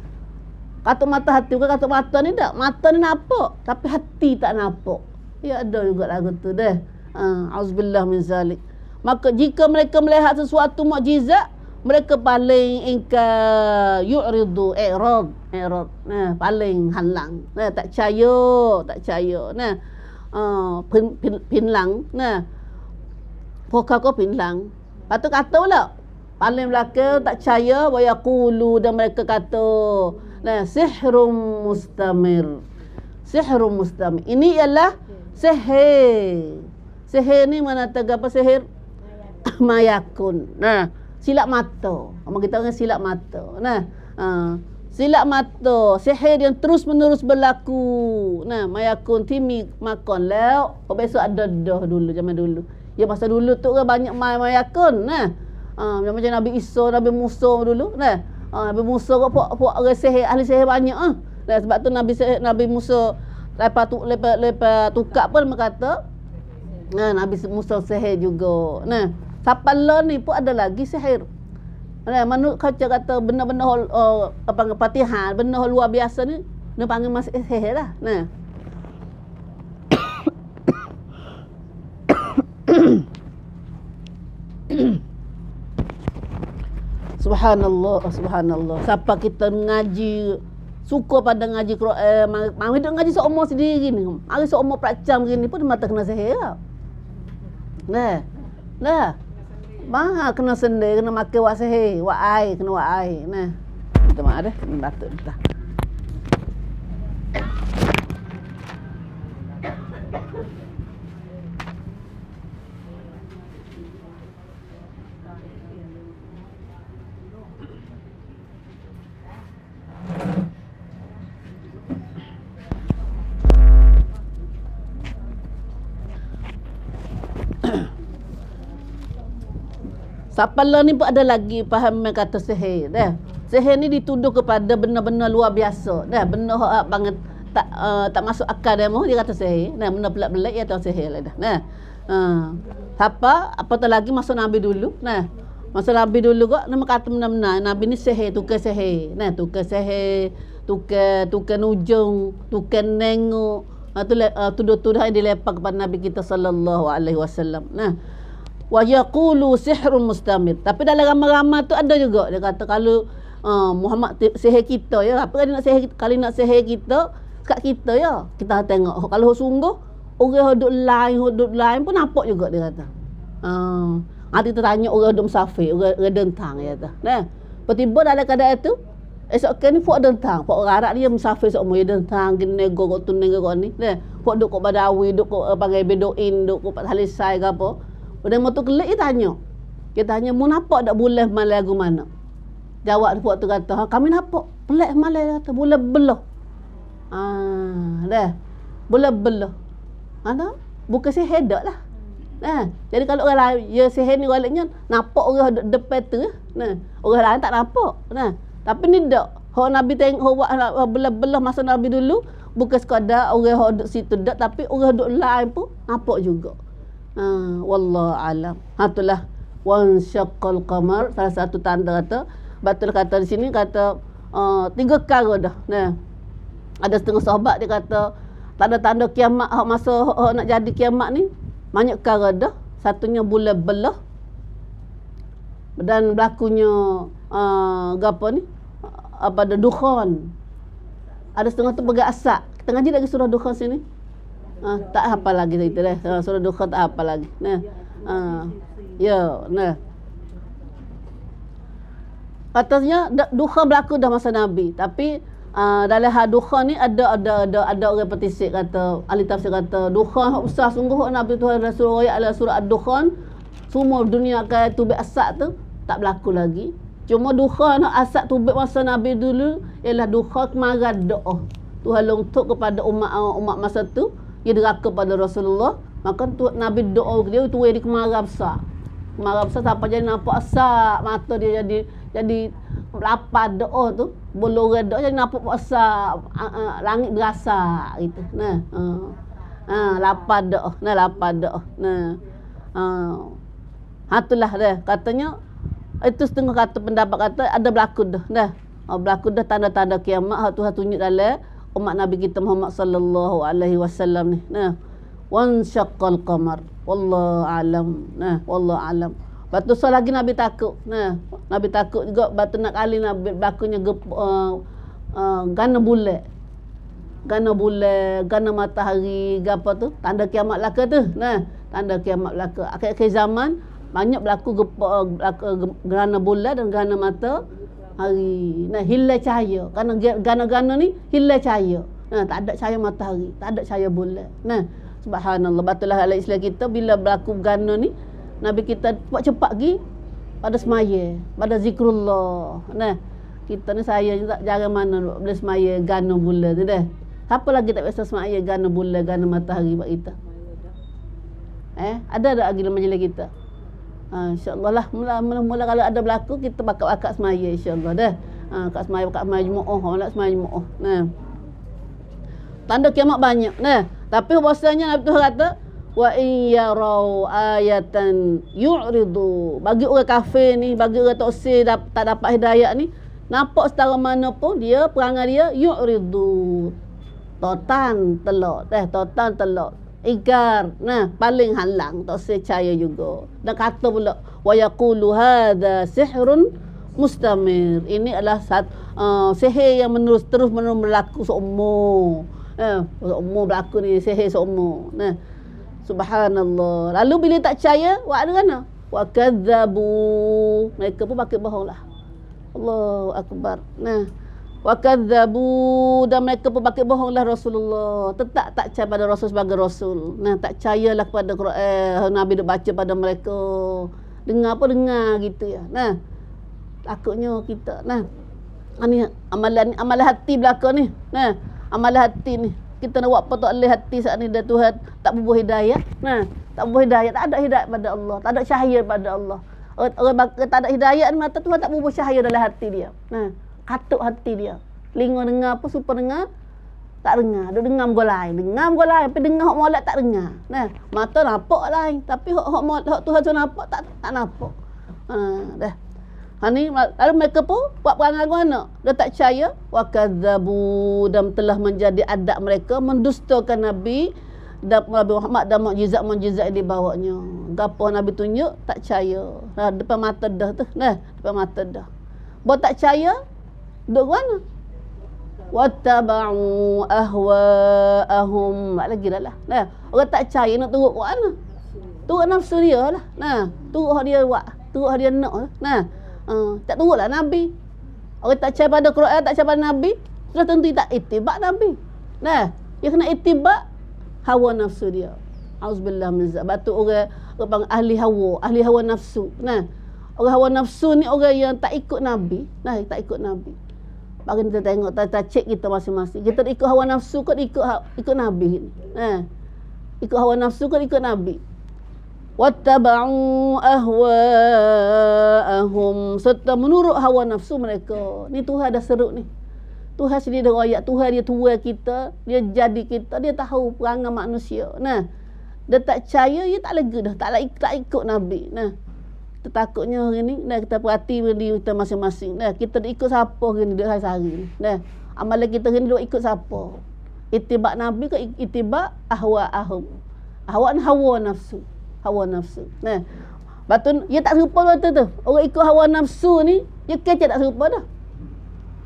katuk mata hati bukan katuk mata ni tak. Mata ni nampak, tapi hati tak nampak. Ya ada juga lagu tu dah. Auzubillah min zalik. Maka jika mereka melihat sesuatu mukjizat, mereka paling ingkar, yu'ridu, i'rad. Nah, paling halang. Nah, tak percaya. Nah, pinlang. Nah, pokok kau pinlang. Lepas tu kata pula, paling belakang tak percaya, wa yaqulu, dan mereka kata, nah, sihrum mustamir. Ini ialah sihir. Sihir ni mana tahu apa sihir? Mayakun. Nah, silap mata. Kita orang silap mata. Nah, silap mata, sihir yang terus menerus berlaku. Nah, mayakun timi makon lauk. Besok ada dah dulu zaman dulu. Ya masa dulu tu kan banyak mayakun. Nah, macam Nabi Isa, Nabi Musa dulu. Nah, Nabi Musa kok puak orang sihir, ahli sihir banyak. Nah, sebab tu Nabi Musa lepas tukar pun kata, nah, Nabi Musa sihir juga. Nah, sapala ni pun ada lagi sihir. Nah, menurut kata benda-benda apa Fatihah, benda luar biasa ni dia panggil masih sihir lah. Nah. Subhanallah. Siapa kita ngaji, suka pada ngaji Quran, mari dia ngaji seumur sendiri ni. Mari seumur prakcam gini pun mata kena sihir. Nah. Kena sendiri, kena makan wak sihir, wak air. Nah. Minta maaf dah, ni batuk dah. Sapala ni pun ada lagi faham kata sihir dah. Sihir ni dituduh kepada benda-benda luar biasa dah, benda hak banget tak masuk akal dia mau dia kata sihir. Nah, benda pelik-pelik dia tahu sihir lah dah. Nah. Apatah lagi masa Nabi dulu. Nah, masa Nabi dulu kok nama kata benar-benar Nabi ni sihir, tukar sihir. Nah, tukar sihir, tukar nujung, tukar nengok. Tuduh-tuduh yang dilepak kepada Nabi kita sallallahu alaihi wasallam. Nah, wa yaqulu sihrun mustamir. Tapi dalam ramai-ramai tu ada juga dia kata kalau Muhammad sihir kita ya. Apa kali nak sihir, kali nak sihir kita kat kita ya. Kita tengok kalau sungguh orang duduk lain pun nampak juga dia kata. Nanti tanya orang duduk musafir, orang dentang dia kata. Nah, tiba-tiba dalam keadaan itu esok ni puak dentang, puak orang Arab dia musafir sok moy dentang gene go tu nego ni. Nah, puak duk kat Badawi, duk kat panggil Bedoin, duk kat Halisai ke apa. Udah motor kelik dia tanya. Dia tanya, "Mu nampak tak bulan malam lagu mana?" Jawab puak tu kata, "Kami nampak. Pelik malam kata bulan belah." Dah. Bulan belah. Ada? Bukan sihir dak lah. Nah, jadi kalau orang lain ya sihir ni waliknya nampak orang depan tu. Nah, orang lain tak nampak. Nah, tapi ni dak. Hak Nabi tengok belah-belah masa Nabi dulu bukan sekadar orang hak duduk situ dak, tapi orang duduk lain pun nampak juga. Wallahu alam. Itulah wan syaqqal qamar, salah satu tanda kata betul kata di sini kata 3 perkara dah. Nah, ada setengah sahabat dia kata tanda-tanda kiamat hak masa hak nak jadi kiamat ni banyak perkara dah. Satunya bulan belah dan berlakunya gapo ni pada dukhan. Ada setengah tu pegang asap. Kita ngaji lagi surah dukhan sini. Tak hafal lagi itu dah. Surah dukhan tak hafal lagi. Nah. Nah. Katanya dukhan berlaku dah masa Nabi, tapi dalam hal dukhan ni ada orang petisik kata, ahli tafsir kata dukhan hak besar sungguh Nabi Tuhan Rasul adalah surah ad-dukhan. Semua dunia akan tubik asap tu tak berlaku lagi. Cuma dukhan hak asap tubik masa Nabi dulu ialah dukhan kemaran doa. Tuhan longtok kepada umat masa tu, dia deraka pada Rasulullah. Maka Nabi doa dia tu dia kemaran besar. Kemaran besar sampai jadi nampak asap, mata dia jadi lapar doa tu, bolong doa jadi nampak asap, langit berasa gitu. Nah, lapar doa. Nah, lapar doa. Nah. Itulah dia katanya itu setengah kata pendapat kata ada berlaku dah. Dah. Berlaku dah tanda-tanda kiamat hak Tuhan tunjuk dalam umat Nabi kita Muhammad sallallahu alaihi wasallam ni. Nah, wan syaqqal qamar. Wallahu alam. Nah, wallahu alam. Batu lagi Nabi takut. Nah, Nabi takut juga batu nak kali Nabi berlakunya gana bulat. Gana bulat, gana matahari, gapo tu? Tanda kiamat belaka tu. Nah, tanda kiamat belaka. Akhir-akhir zaman banyak berlaku gerhana bulan dan gerhana matahari. Nah, hilang cahaya. Kerana gerhana-gerhana ni hilang cahaya. Nah, tak ada cahaya matahari, tak ada cahaya bulan. Nah, subhanallah, batulah dalam Islam kita bila berlaku gerhana ni, Nabi kita cepat pergi pada semaya, pada zikrullah. Nah, kita ni saya tak jarang mana boleh semaya gerhana bulan tu dah. Siapa lagi tak biasa semaya gerhana bulan, gerhana matahari buat kita? Ada tak lagi dalam majlis kita? InsyaAllah lah mula-mula kalau ada berlaku kita bakat-bakat semaya insyaAllah dah. Kat semaya Jumaat, nak semaya Jumaat. Nah. Tanda kiamat banyak. Nah, tapi bahasanya Nabi Tuhan kata wa in yarau ayatan yu'ridu. Bagi orang kafir ni, bagi orang toksik tak dapat hidayah ni, nampak setara mana pun dia perangai dia yu'ridu. Totan telok. Totan telok. Igar. Nah, paling halang tak percaya juga. Dan kata pula wa yaqulu hadza sihrun mustamir. Ini adalah sihir yang terus menerus berlaku seumur. Seumur berlaku ni sihir seumur. Nah, subhanallah. Lalu bila tak percaya, buat ada mana? Wa kadzabu. Mereka pun pakai bohonglah. Allahu akbar. Nah, wa kadzabu, dan mereka pun pakai bohonglah Rasulullah. Tetap tak percaya pada Rasul sebagai Rasul. Nah, tak percayalah kepada Quran Nabi dah baca pada mereka. Dengar apa dengar gitu ya. Nah, takutnya kita ni amalan hati belaka ni. Nah, amalan hati ni kita nak buat apa tak boleh hati saat ni dah Tuhan tak berbuah hidayah. Nah, tak berbuah hidayah, tak ada hidayah pada Allah, tak ada cahaya pada Allah. orang tak ada hidayah ni, mata Tuhan tak bubuh cahaya dalam hati dia. Nah, katuk hati dia. Telinga dengar apa, super dengar, tak dengar. Dia dengar muka lain, tapi dengar hak molek tak dengar. Nah, mata nampak lain, tapi hak Tuhan tu nampak tak nampak. Dah. Ni lalu mereka pun buat perangai mana? Dia tak percaya, wa kadzabu, dan telah menjadi adat mereka mendustakan Nabi dan Nabi Muhammad dan mukjizat-mukjizat yang dibawanya. Gapo Nabi tunjuk tak percaya. Nah, depan mata dah tu. Nah, depan mata dah. Buat tak percaya, duk mana? Wattaba'u ahwa'ahum. Lagi dah lah. Nah, orang tak percaya nak turut kat mana? Turut nafsu dia lah. Nah, turut hak dia buat, turut hak dia nak lah. Nah, tak turutlah Nabi. Orang tak percaya pada Quran, tak percaya pada Nabi, sudah tentu tak itibak Nabi. Nah, dia kena itibak hawa nafsu dia. Auzubillah min zalik. Batu orang panggil ahli hawa nafsu. Nah, orang hawa nafsu ni orang yang tak ikut Nabi. Nah, tak ikut Nabi. Bagi kita tengok, kita cek kita masing-masing. Kita ikut hawa nafsu ke ikut Nabi. Nah, ikut hawa nafsu ke ikut Nabi. Wattaba'u ahwa'ahum, serta menurut hawa nafsu mereka. Ni Tuhan dah seru ni. Tuhan sendiri dah ayat. Tuhan dia tua kita, dia jadi kita, dia tahu perangai manusia. Nah, dia tak percaya, dia tak lega dah, tak ikut Nabi. Nah, kita takutnya hari ni, nah, kita perhati diri kita masing-masing. Nah, kita dah ikut siapa hari ni, dia hari ni. Nah, amalan kita hari ni dia ikut siapa? Itibak Nabi ke itibak ahwa'ahum? Hawa nafsu. Hawa nafsu. Nah, batu dia tak serupa batu tu. Orang ikut hawa nafsu ni, dia kecek tak serupa dah.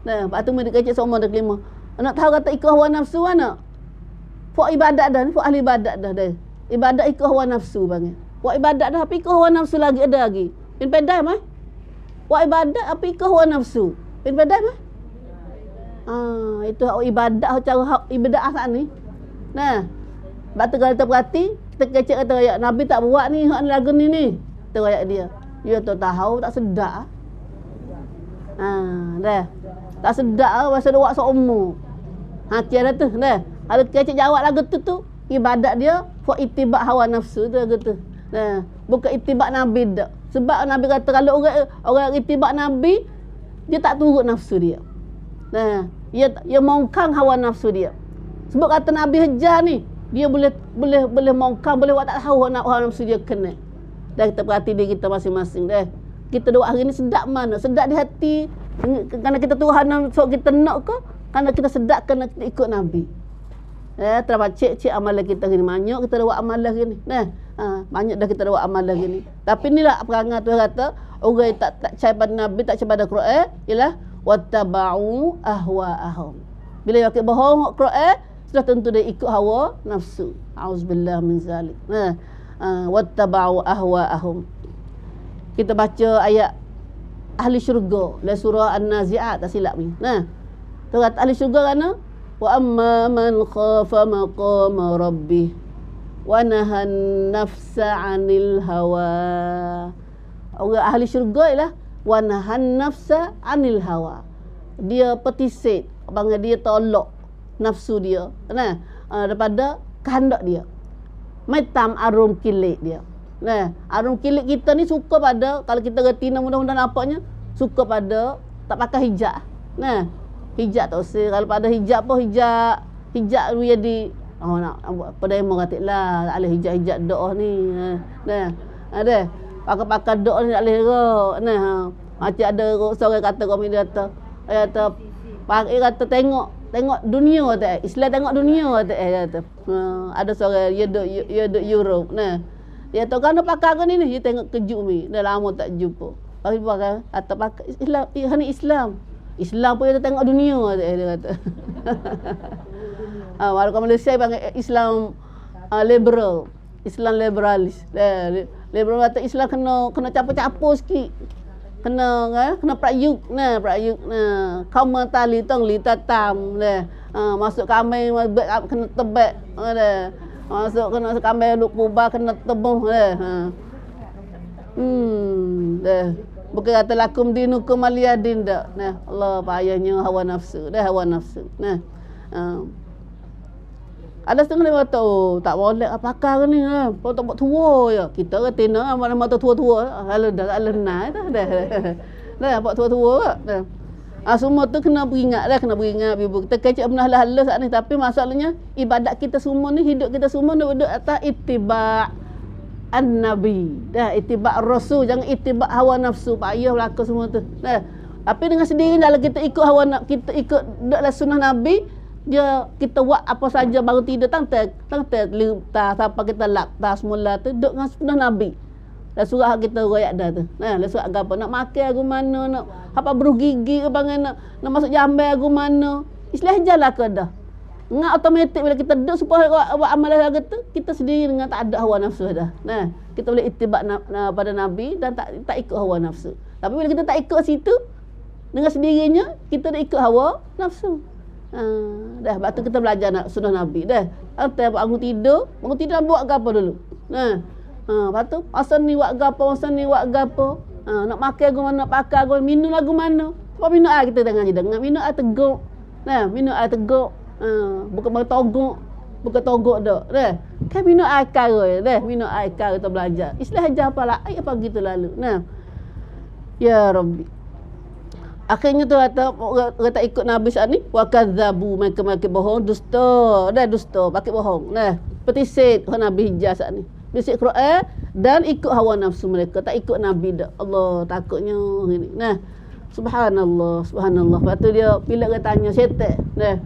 Nah, batu dia kecek semua dah kelima. Nak tahu kata ikut hawa nafsu mana? Fak ibadat dah, fak ahli ibadat dah dia. Ibadat ikut hawa nafsu bang. Buat ibadat dah tapi ikut hawa nafsu lagi ada lagi. Pin pedai mah. Buat ibadat apa ikut hawa nafsu? Pin pedai mah. Itu ibadat cara ibadat asal ni. Nah, batu kalau kita perhati, kita kecek kata ayat Nabi tak buat ni, hak lagu ni. Kita ayat dia. Dia tu tahu tak sedap. Dah. Tak sedap masa dia buat seumur. Tiada tu dah. Kalau kecek jawab lagu tu ibadat dia for itibak hawa nafsu tu lagu tu. Nah, bukan itibak Nabi dak. Sebab Nabi kata kalau orang itibak Nabi, dia tak turut nafsu dia. Nah, dia mongkang hawa nafsu dia. Sebab kata Nabi hajar ni, dia boleh mongkang, boleh buat tak tahu hawa nafsu dia kena. Dah, kita perhati diri kita masing-masing dah. Kita doa hari ni sedap mana? Sedap di hati kerana kita Tuhan nafsu kita nak ke? Kerana kita sedap kerana kita ikut Nabi. Terdapat cek amalan kita hari ni. Banyak kita dah buat amalan hari ni. Nah, banyak dah kita dah buat amalan hari ni. Tapi inilah perangai Tuhan kata, orang yang tak percaya pada Nabi, tak percaya pada Quran, ialah wattaba'u ahwa'ahum. Bila dia pakai bohong Quran, sudah tentu dia ikut hawa nafsu. Auzubillah min zalik. Wattaba'u ahwa'ahum. Kita baca ayat ahli syurga dalam surah An-Nazi'at, tak silap ni. Nah, Tuhan ahli syurga kerana wa amma man khafa maqama rabbih wa nahan nafsa 'anil hawa. Orang ahli syurga ialah wa nahan nafsa 'anil hawa. Dia petisik, bangga dia tolak nafsu dia, nah, daripada kehendak dia. Metam arum kilik dia. Nah, arum kilik kita ni suka pada, kalau kita reti mudah-mudahan nampaknya, suka pada tak pakai hijab. Nah, hijab tak usah. Kalau pada hijab apa hijab dia di nak pada yang mengatalah tak boleh hijab doa ni. Nah, ada pakai doa ni tak boleh gerak. Nah, macam ada seorang kata kami dia kata pakai kata tengok dunia kata Islam tengok dunia kata ada seorang dia duk Europe. Nah, dia tahu kan pakai kan ni dia tengok kejut ni. Dah lama tak jumpa. Tapi pakai atau pakai Islam, ini Islam pun dia tengok dunia dia kata. Walaupun Malaysia panggil Islam liberal, Islam liberalis. Liberal kata Islam kena campur-campur sikit. Kena prayuk. Nah, kaum tali tong li tatam. Masuk kamai kena tebak. Masuk kena kamai lu kubah kena tebuh. Bukan kata lakum dinukum aliyadin dak. Nah, Allah payahnya hawa nafsu. Dah hawa nafsu. Nah. Ada setengah dia kata, oh tak boleh pakar ni lah. Kau tak buat tua je. Kita kata nak mana mata tua-tua. Kalau dah tak lenai dah. Dah buat tua-tua dah. Semua tu kena beringat dah, kena beringat ibu. Kita kecik pernah halus saat ni, tapi masalahnya ibadat kita semua ni, hidup kita semua ni duduk atas ittiba' an-nabi. Dah ittiba' rasul, jangan ittiba' hawa nafsu. Payah berlaku semua tu. Dah. Tapi dengan sendiri kalau kita ikut hawa nafsu, kita ikut daklah sunnah Nabi, dia kita buat apa saja baru tidur tang liptas apa kita laktas semula tu duduk dengan sunnah Nabi. Dah surah kita royak dah tu. Nah, dah surah apa nak makan aku mana, nak apa beruh gigi ke bangan, nak masuk jambai aku mana. Islah jalan ke dah. Ngak automatik bila kita duduk supaya buat amalan lagu tu, kita sendiri dengan tak ada hawa nafsu dah. Nah, kita boleh ittiba' pada Nabi dan tak ikut hawa nafsu. Tapi bila kita tak ikut situ, dengan sendirinya kita dah ikut hawa nafsu. Dah, lepas tu kita belajar sunnah Nabi dah. Antai bangun tidur buat apa dulu. Lepas tu masa ni buat apa, masa ni buat apa. Nak makan aku mana, nak pakai aku, minum lagu mana. Apa minum air kita dengan minum air teguk. Nah, minum air teguk. Bukan togok dak. Dah. Kan minum air kara dah, minum air kara kita belajar. Islah ajar apa lah, apa gitu lalu. Nah. Ya Rabbi. Akhirnya tu orang tak ikut Nabi saat ni, wa kadzabu, mereka bohong, dusta pakai bohong. Nah, petisit Nabi hijaz saat ni. Bisik Quran dan ikut hawa nafsu mereka, tak ikut Nabi dak. Allah takutnya gini. Nah, subhanallah. Lepas tu dia bila dia tanya syaitan. Nah.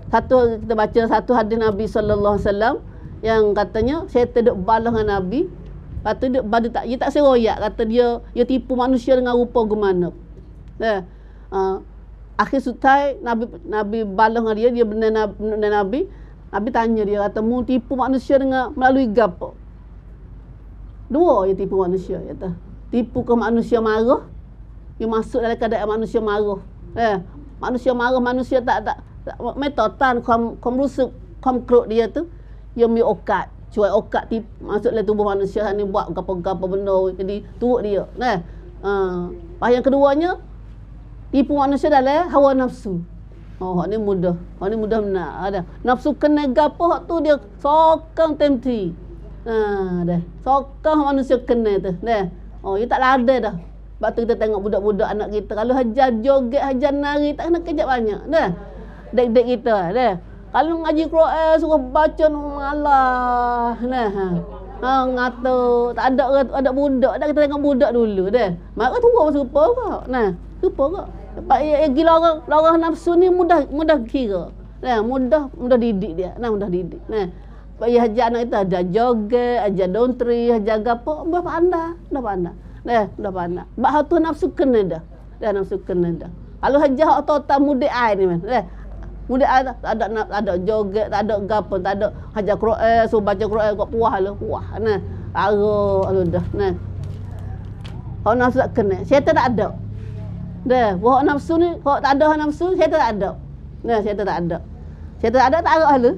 Satu kita baca satu hadis Nabi sallallahu alaihi wasallam yang katanya syaitan duk balas dengan Nabi. Lepas tu dia tak seroyak kata dia tipu manusia dengan rupa gimana. Nah, akhir sutai Nabi balas dengan dia benar Nabi tanya dia kata mu tipu manusia dengan melalui gapo? Dua dia tipu manusia kata. Tipu ke manusia marah, dia masuk dalam keadaan manusia marah. Manusia marah, manusia tak metotan kom rusuk kom kruk dia tu dia mi okat, cuai okat tipu masuk dalam tubuh manusia ni buat gapo-gapo benda jadi turut dia. Nah, yang keduanya tipu manusia dalam hawa nafsu. Hak ni mudah benar ada. Nafsu kena gapo hak tu dia sokong temti. Dah. Sokong manusia kena tu. Dah. Dia tak lada dah. Sebab tu kita tengok budak-budak anak kita kalau hajar joget, hajar nari tak kena kerja banyak. Dah. Dek-dek kita dah. Kalau ngaji Quran suruh baca malah. Nah. Ngata tak ada budak dah, kita tengok budak dulu dah. Maka tua serupa kau. Nah, serupa kau. Sebab gila orang nafsu ni mudah kira. Nah, mudah didik dia. Nah, mudah didik. Nah, sebab ia ajar anak kita ajar joget, ajar dontri, ajar gapo, dah pandai. Nah, dah pandai. Sebab hak tu nafsu kena dah. Dah nafsu kena dah. Kalau ajar hak total mudik air ni man. Dah. Mudik air tak ada joget, tak ada gapo, tak ada ajar Quran, suruh baca Quran kau puas lah. Puas. Nah, arah dah. Nah. Hak nafsu tak kena. Syaitan tak ada. Dah, hak nafsu ni, hak tak ada hak nafsu, syaitan tak ada. Nah, syaitan tak ada. Syaitan tak ada tak arah lu.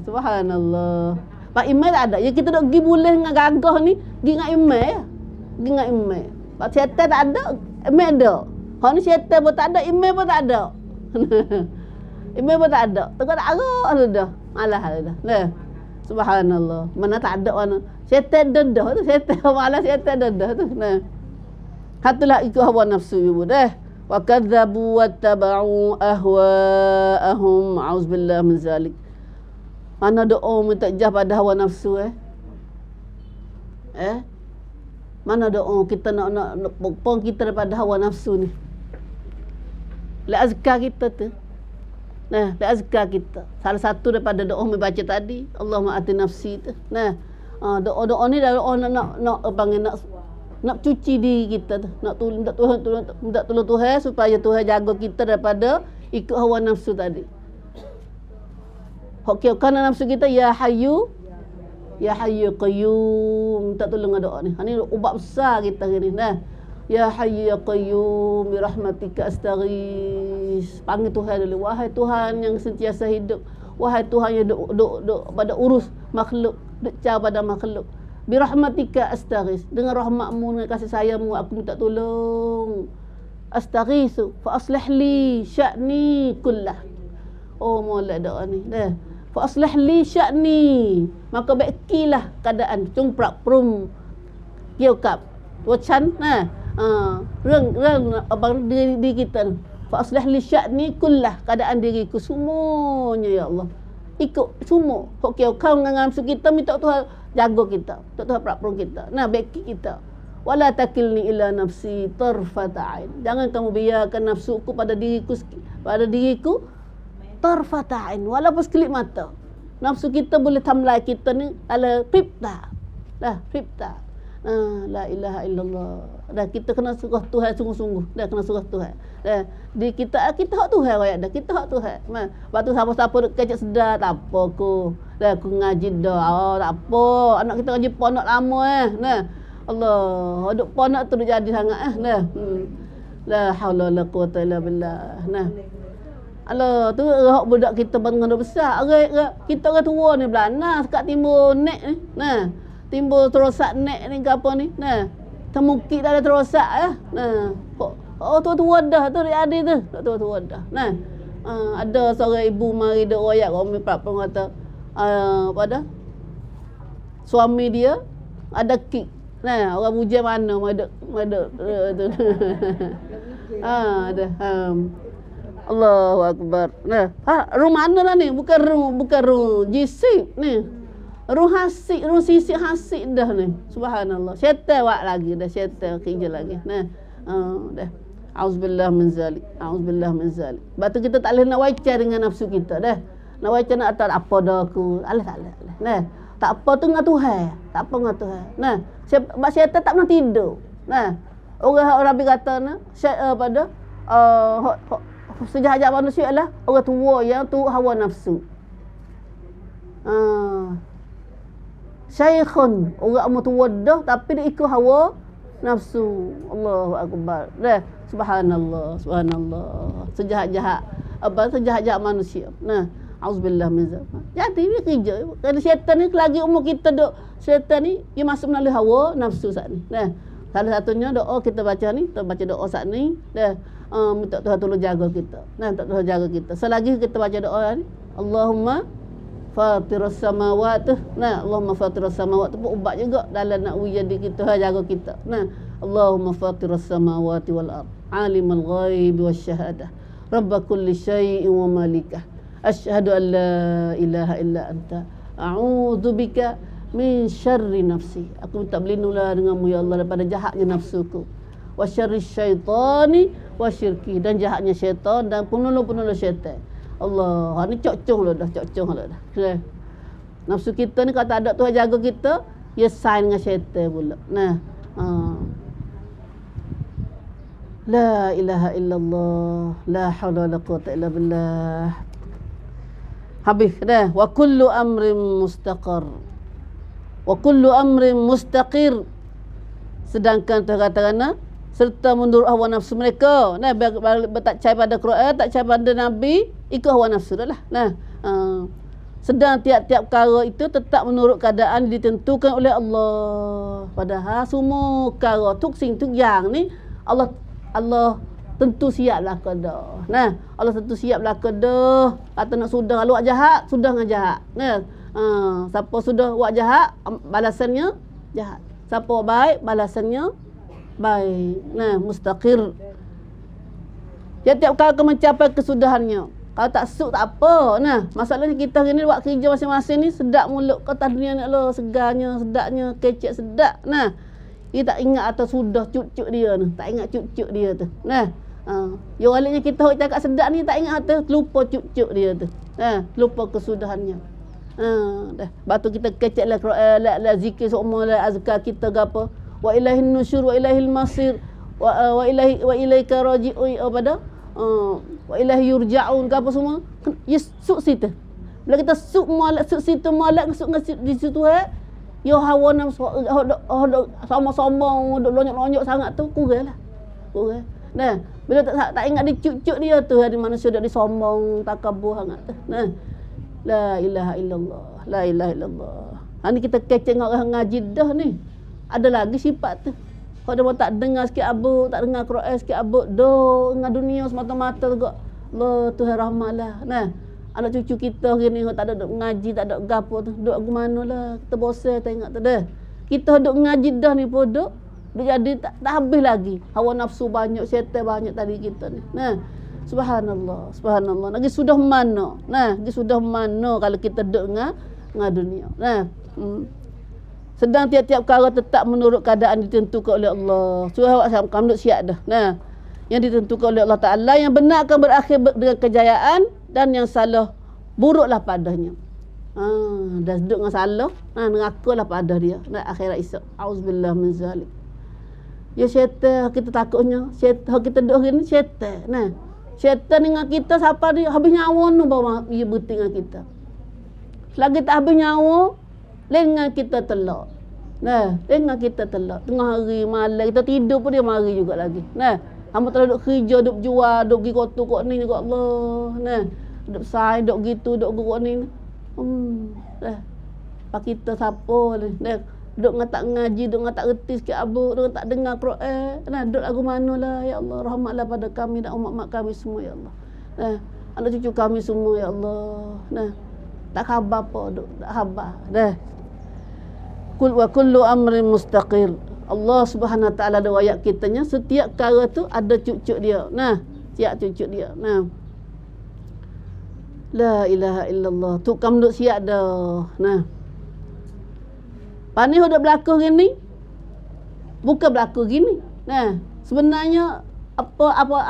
Subhanallah. Pak imam tak ada. Ya kita duk pergi boleh dengan gagah ni, pergi dengan imam ya. Pergi dengan imam. Pak syaitan tak ada, imam ada. Hak ni syaitan pun tak ada, imam pun tak ada. Imam pun tak ada. Tengok tak arah lu dah. Malah lu dah. Nah. Subhanallah. Mana tak ada mana. Syaitan dedah tu, syaitan malah syaitan dedah tu. Nah. Hatulah ikut hawa nafsu ibu dah. Wa kadzabu wattaba'u ahwa'ahum. Auzubillah min zalik. Mana doa minta jah pada hawa nafsu Mana doa kita nak pokong kita daripada hawa nafsu ni. La azkar kita tu. Nah, la azkar kita. Salah satu daripada doa yang baca tadi, Allahumma ati nafsi tu. Nah, doa-doa ni dah doa nak cuci diri kita tu. Nak tolong Tuhan supaya Tuhan jaga kita daripada ikut hawa nafsu tadi. Okey, kerana nafsu kita ya hayyu qayyum, minta tolong doa ni. Ini ubat besar kita ni. Nah, ya hayyu ya qayyum bi rahmatika astaghis. Panggil Tuhan dulu, wahai Tuhan yang sentiasa hidup, wahai Tuhan yang duk pada urus makhluk, duk cara pada makhluk. Bi rahmatika astaghis, dengan rahmatmu, dengan kasih sayangmu aku minta tolong. Astaghisu fa aslih li sya'ni kullah. Oh, molek doa ni. Dah. Fa aslih li sya'ni. Maka baikilah keadaan chung prak prum เกี่ยวกับตัวฉันนะเรื่องabang diri kita fa aslih li sya'ni kullah keadaan diriku semuanya ya Allah ikut semua hok kau kau dengan nafsu kita minta Tuhan jaga kita Tuhan prak-prum kita nah baiki kita wala takilni ila nafsi tarfata ain jangan kamu biarkan nafsuku pada diriku tarfata ain walaupun sekelip mata nafsu kita boleh tamlai kita ni ala pripta la ilaha illallah dah kita kena surah Tuhan sungguh-sungguh dah kena surah Tuhan dah di kita hak Tuhan royak dah kita hak Tuhan waktu siapa-siapa duk kecek sedar tak apa aku dah aku ngaji dah tak apa anak kita ngaji pondok lama nah Allah duk pondok tu duk jadi sangat nah la haula wala quwata illa billah nah Allah tu hak budak kita bangun besar kita orang tua ni belana sekat timbul nek ni nah timbul terosak nek ni ke apa ni nah temukik dah ada terosak nah tua-tua dah tu dia ada tu tua-tua dah nah ada seorang ibu mari duk royak kat umi prak kata pada suami dia ada kik nah orang bujang mana ada ada Allahu akbar nah rumah mana lah ni bukan room jisip ni ruh sisi hasik dah ni subhanallah syaitan buat lagi dah syaitan kerja lagi nah dah auzubillah min zalik batu kita tak boleh nak wajar dengan nafsu kita dah nak wajar nak tak apa dah aku alah nah tak apa tu dengan Tuhan nah syaitan tak pernah tidur nah orang Nabi kata nah pada sejahat manusia adalah orang tua yang tu hawa nafsu Syekhun orang tua dah tapi dia ikut hawa nafsu Allahu akbar dah subhanallah sejahat-jahat manusia nah auzubillah min zalik jadi ni kerja kerana syaitan ni lagi umur kita duk syaitan ni dia masuk melalui hawa nafsu saat ni nah salah satunya doa kita baca ni kita baca doa saat ni dah minta Tuhan tolong jaga kita nah minta Tuhan jaga kita selagi kita baca doa ni Allahumma fatiras samawati nah Allahumma fatiras samawati pun ubat juga dalam nak jadi kita jaga kita nah Allahumma fatiras samawati wal ard alimul ghaib wasyahadah rabb kulli syai'in wa malikah asyhadu an la ilaha illa anta a'udzu bika min syarri nafsi aku minta berlindunglah denganmu ya Allah daripada jahatnya nafsuku wa syarri syaitani wa syirki dan jahatnya syaitan dan penolong-penolong syaitan Allah, ni cocong lah dah. Nafsu kita ni kalau tak ada Tuhan jaga kita, dia sign dengan syaitan pula. Nah, la ilaha illallah, la haula wala quwata illa billah. Habis dah. Wa kullu amrin mustaqar. Wa kullu amrin mustaqir. Sedangkan Tuhan kata serta menurut hawa nafsu mereka. Nah, tak percaya pada Quran, tak percaya pada Nabi, ikut hawa nafsu dah lah. Nah, sedang tiap-tiap perkara itu tetap menurut keadaan ditentukan oleh Allah. Padahal semua perkara tuk yang ni Allah tentu siap lah kedah. Nah, Allah tentu siap lah kedah. Kata nak sudah luak jahat, sudah dengan jahat. Nah, siapa sudah buat jahat, balasannya jahat. Siapa baik, balasannya baik. Nah, mustaqir. Tiap-tiap kali akan mencapai kesudahannya. Kalau tak suk tak apa. Nah, masalahnya kita hari ni buat kerja masing-masing ni sedap mulut kata dunia ni Allah, segarnya, sedapnya, kecek sedap. Nah, dia tak ingat atau sudah cucuk dia ni. Tak ingat cucuk dia tu. Nah, yang waliknya kita cakap sedap ni tak ingat atau lupa cucuk dia tu. Nah, lupa kesudahannya. Dah. Batu kita kecek lah Quran, la zikir semua la azkar kita ke apa. Wa ilahin nusyur wa ilahil masir wa ilaika raji'un pada wa ilahi yurja'un ke apa semua suk situ bila kita suk malak suk situ malak suk di situ yo hawa nafsu sama-sama duk lonjok-lonjok sangat tu kurang nah bila tak ingat dicucuk dia tu hari manusia dak disombong takabur sangat tu nah la ilaha illallah ni kita keceng orang ngaji dah ni. Ada lagi sifat tu. Kalau dia tak dengar sikit abuk, tak dengar Quran sikit abuk, doh dengan dunia semata-mata juga. Allah Tuhan rahmatlah. Nah, Anak cucu kita hari ni tak ada duk ngaji, tak ada gapo tu. Duk aku manalah, kita bosan tengok tu dah. Kita duk ngaji dah ni pun duk jadi tak habis lagi. Hawa nafsu banyak, syaitan banyak tadi kita ni. Nah, subhanallah, subhanallah. Lagi sudah mana? Nah, lagi sudah mana kalau kita duk ngah dunia. Nah, sedang tiap-tiap perkara tetap menurut keadaan ditentukan oleh Allah. Surah awak kamu duk siap dah. Nah, yang ditentukan oleh Allah Ta'ala, yang benar akan berakhir dengan kejayaan dan yang salah buruklah padanya. Dah duduk dengan salah, nerakalah pada dia nak akhirat esok. Auzubillah min zalik. Ya syaitan kita takutnya, syaitan kita duduk hari ni syaitan. Nah, syaitan dengan kita siapa dia habis nyawa nu bawa dia berhenti dengan kita. Selagi tak habis nyawa, dengan kita telak. Nah, dengan kita telak. Tengah hari malam kita tidur pun dia mari juga lagi. Nah, hamba telah duk kerja, duk jual, duk pergi kotu kok ni juga Allah. Nah, duk sai, duk gitu, duk kok ni. Dah. Pak kita siapa ni? Dah. Duk tak ngaji, duk tak reti sikit abu, duk tak dengar Quran. Nah, duk lagu manalah ya Allah, rahmatlah pada kami dan umat-umat kami semua ya Allah. Nah, anak cucu kami semua ya Allah. Nah, tak khabar apa, duk tak khabar. Dah. Kul wa kullu amrin mustaqir. Allah Subhanahu Wa Taala ada ayat kitanya, setiap perkara tu ada cucuk dia. Nah, siap cucuk dia. Nah. La ilaha illallah. Tu kamu duk siap dah. Nah. Pani hendak berlaku gini. Bukan berlaku gini. Nah, sebenarnya apa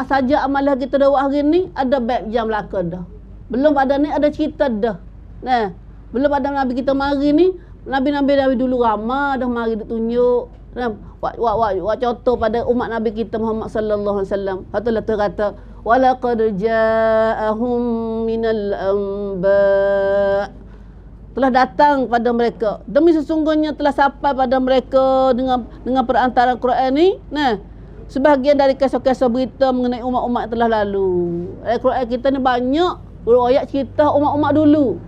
saja amalan kita dah buat hari ni ada baik jam berlaku dah. Belum ada ni ada cerita dah. Nah, belum ada nabi kita mari ni, nabi-nabi dulu ramai dah mari ditunjuk. Wak contoh pada umat Nabi kita Muhammad sallallahu alaihi wasallam. Allah kata walaqad ja'ahum minal anba. Telah datang pada mereka. Demi sesungguhnya telah sampai pada mereka dengan perantaraan Quran ni. Nah, sebahagian dari kisah-kisah berita mengenai umat-umat yang telah lalu. Quran kita ni banyak ayat cerita umat-umat dulu.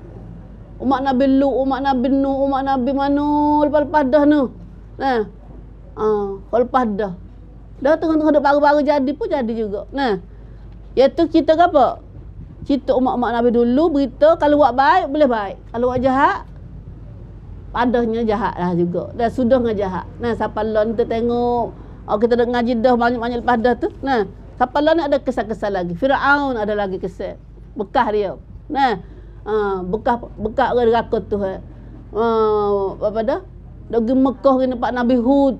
Umat Nabi Lut, umat Nabi Nuh, umat Nabi mana lepas-lepas dah tu. Nah, lepas dah. Dah tengah-tengah ada baru-baru jadi pun jadi juga. Nah, iaitu cerita apa? Cerita umat-umat Nabi dulu berita kalau buat baik boleh baik. Kalau buat jahat, padahnya jahat lah juga. Dah sudah dengan jahat. Nah, siapa lah kita tengok. Kita dah ngaji dah banyak-banyak lepas dah tu. Nah, siapa lah ni ada kesan-kesan lagi. Firaun ada lagi kesan. Bekas dia. Nah, bekas orang rakut tu. Apa dah? Pergi Mekah ni nampak Nabi Hud.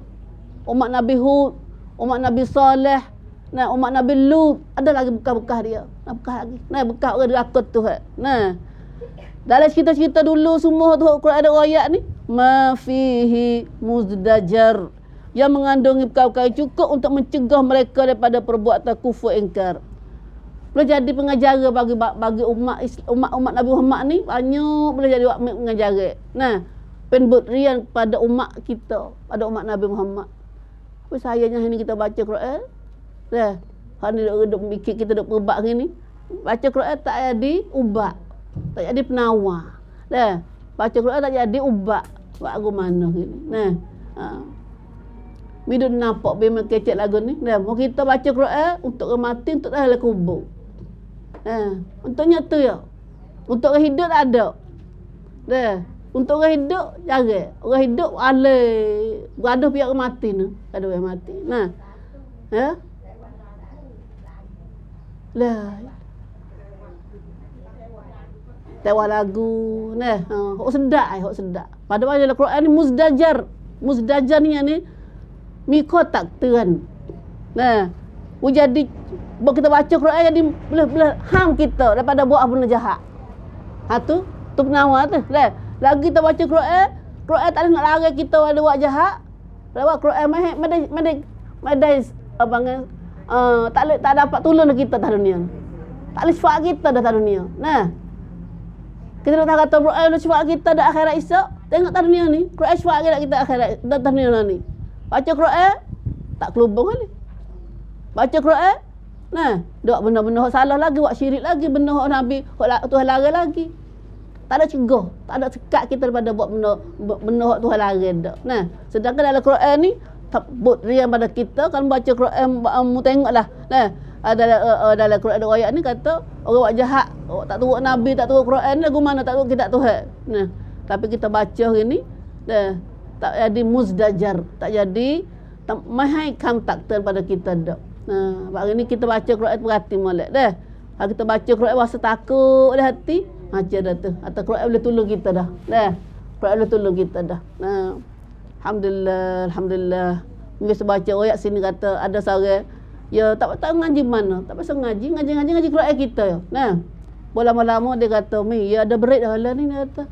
Umat Nabi Hud, umat Nabi Saleh, nah umat Nabi Lut, ada lagi bekas-bekas dia. Nah, bekas lagi. Nah, bekas orang rakut tu. Nah. Dalam cerita-cerita dulu semua tu Quran ada ayat ni, ma fihi muzdajar, yang mengandungi perkara-perkara cukup untuk mencegah mereka daripada perbuatan kufur ingkar. Boleh jadi pengacara bagi umat Nabi Muhammad ni banyak boleh jadi pengacara. Nah, penberian pada umat kita, pada umat Nabi Muhammad. Apa sayangnya hari ni kita baca Quran, dah. Hari ni duk mikir kita duk perbak hari ni. Baca Quran tak jadi ubat, tak jadi penawar. Dah. Baca Quran tak jadi ubat. Buat aku mana gini. Nah. Midun nampak memang kecek lagu ni. Dah, mau kita baca Quran untuk orang mati, untuk dalam kubur. Untuknya tu ya. Untuk orang hidup tak ada. Dah. Untuk orang hidup, jarang. Orang hidup, berada pihak orang mati ni. Ada orang mati. Nah. Ya. Lah. Tewa lagu. Nah. Hok sedap. Pada dalam Quran ni muzdajar. Muzdajar ni mikotak tuan. Nah. Jadi kita baca Quran jadi boleh ham kita daripada buat benda jahat. Tu penawar tu. Dah. Lagi kita baca Quran tak ada nak larang kita ada buat jahat. Lewat Quran medai abang tak dapat tolong kita dah dunia. Tak boleh syafaat kita dah dunia. Nah. Kita nak kata Quran syafaat kita dah akhirat esok. Tengok dah dunia ni, Quran syafaat kita akhirat dah dunia ni. Baca Quran tak kelubung kali. Baca Quran, nah, buat benda-benda salah lagi, buat syirik lagi, benda hak Nabi, hak Tuhan larang lagi. Tak ada cegah, tak ada sekat kita daripada buat benda hak Tuhan larang dak. Nah, sedangkan dalam Quran ni sebut rian pada kita kan baca Quran mu tengoklah. Nah, dalam Quran ayat ni kata orang buat jahat, orang tak turut Nabi, tak turut Quran, lagu mana tak turut kitab Tuhan. Nah, tapi kita baca hari ni tak jadi muzdajar, tak jadi mahai kam takter pada kita dak. Nah, hari ni kita baca Quran berhati molek dah. Kalau kita baca Quran rasa takut dah hati, macam dah tu. Atau Quran boleh tolong kita dah. Dah. Quran boleh tolong kita dah. Nah. Alhamdulillah. Biasa baca ayat sini kata ada seorang ya tak ngaji mana, tak pasal ngaji Quran kita ya. Nah. Lama-lama dia kata, "Mi, ya ada break dah lah ni," dia kata.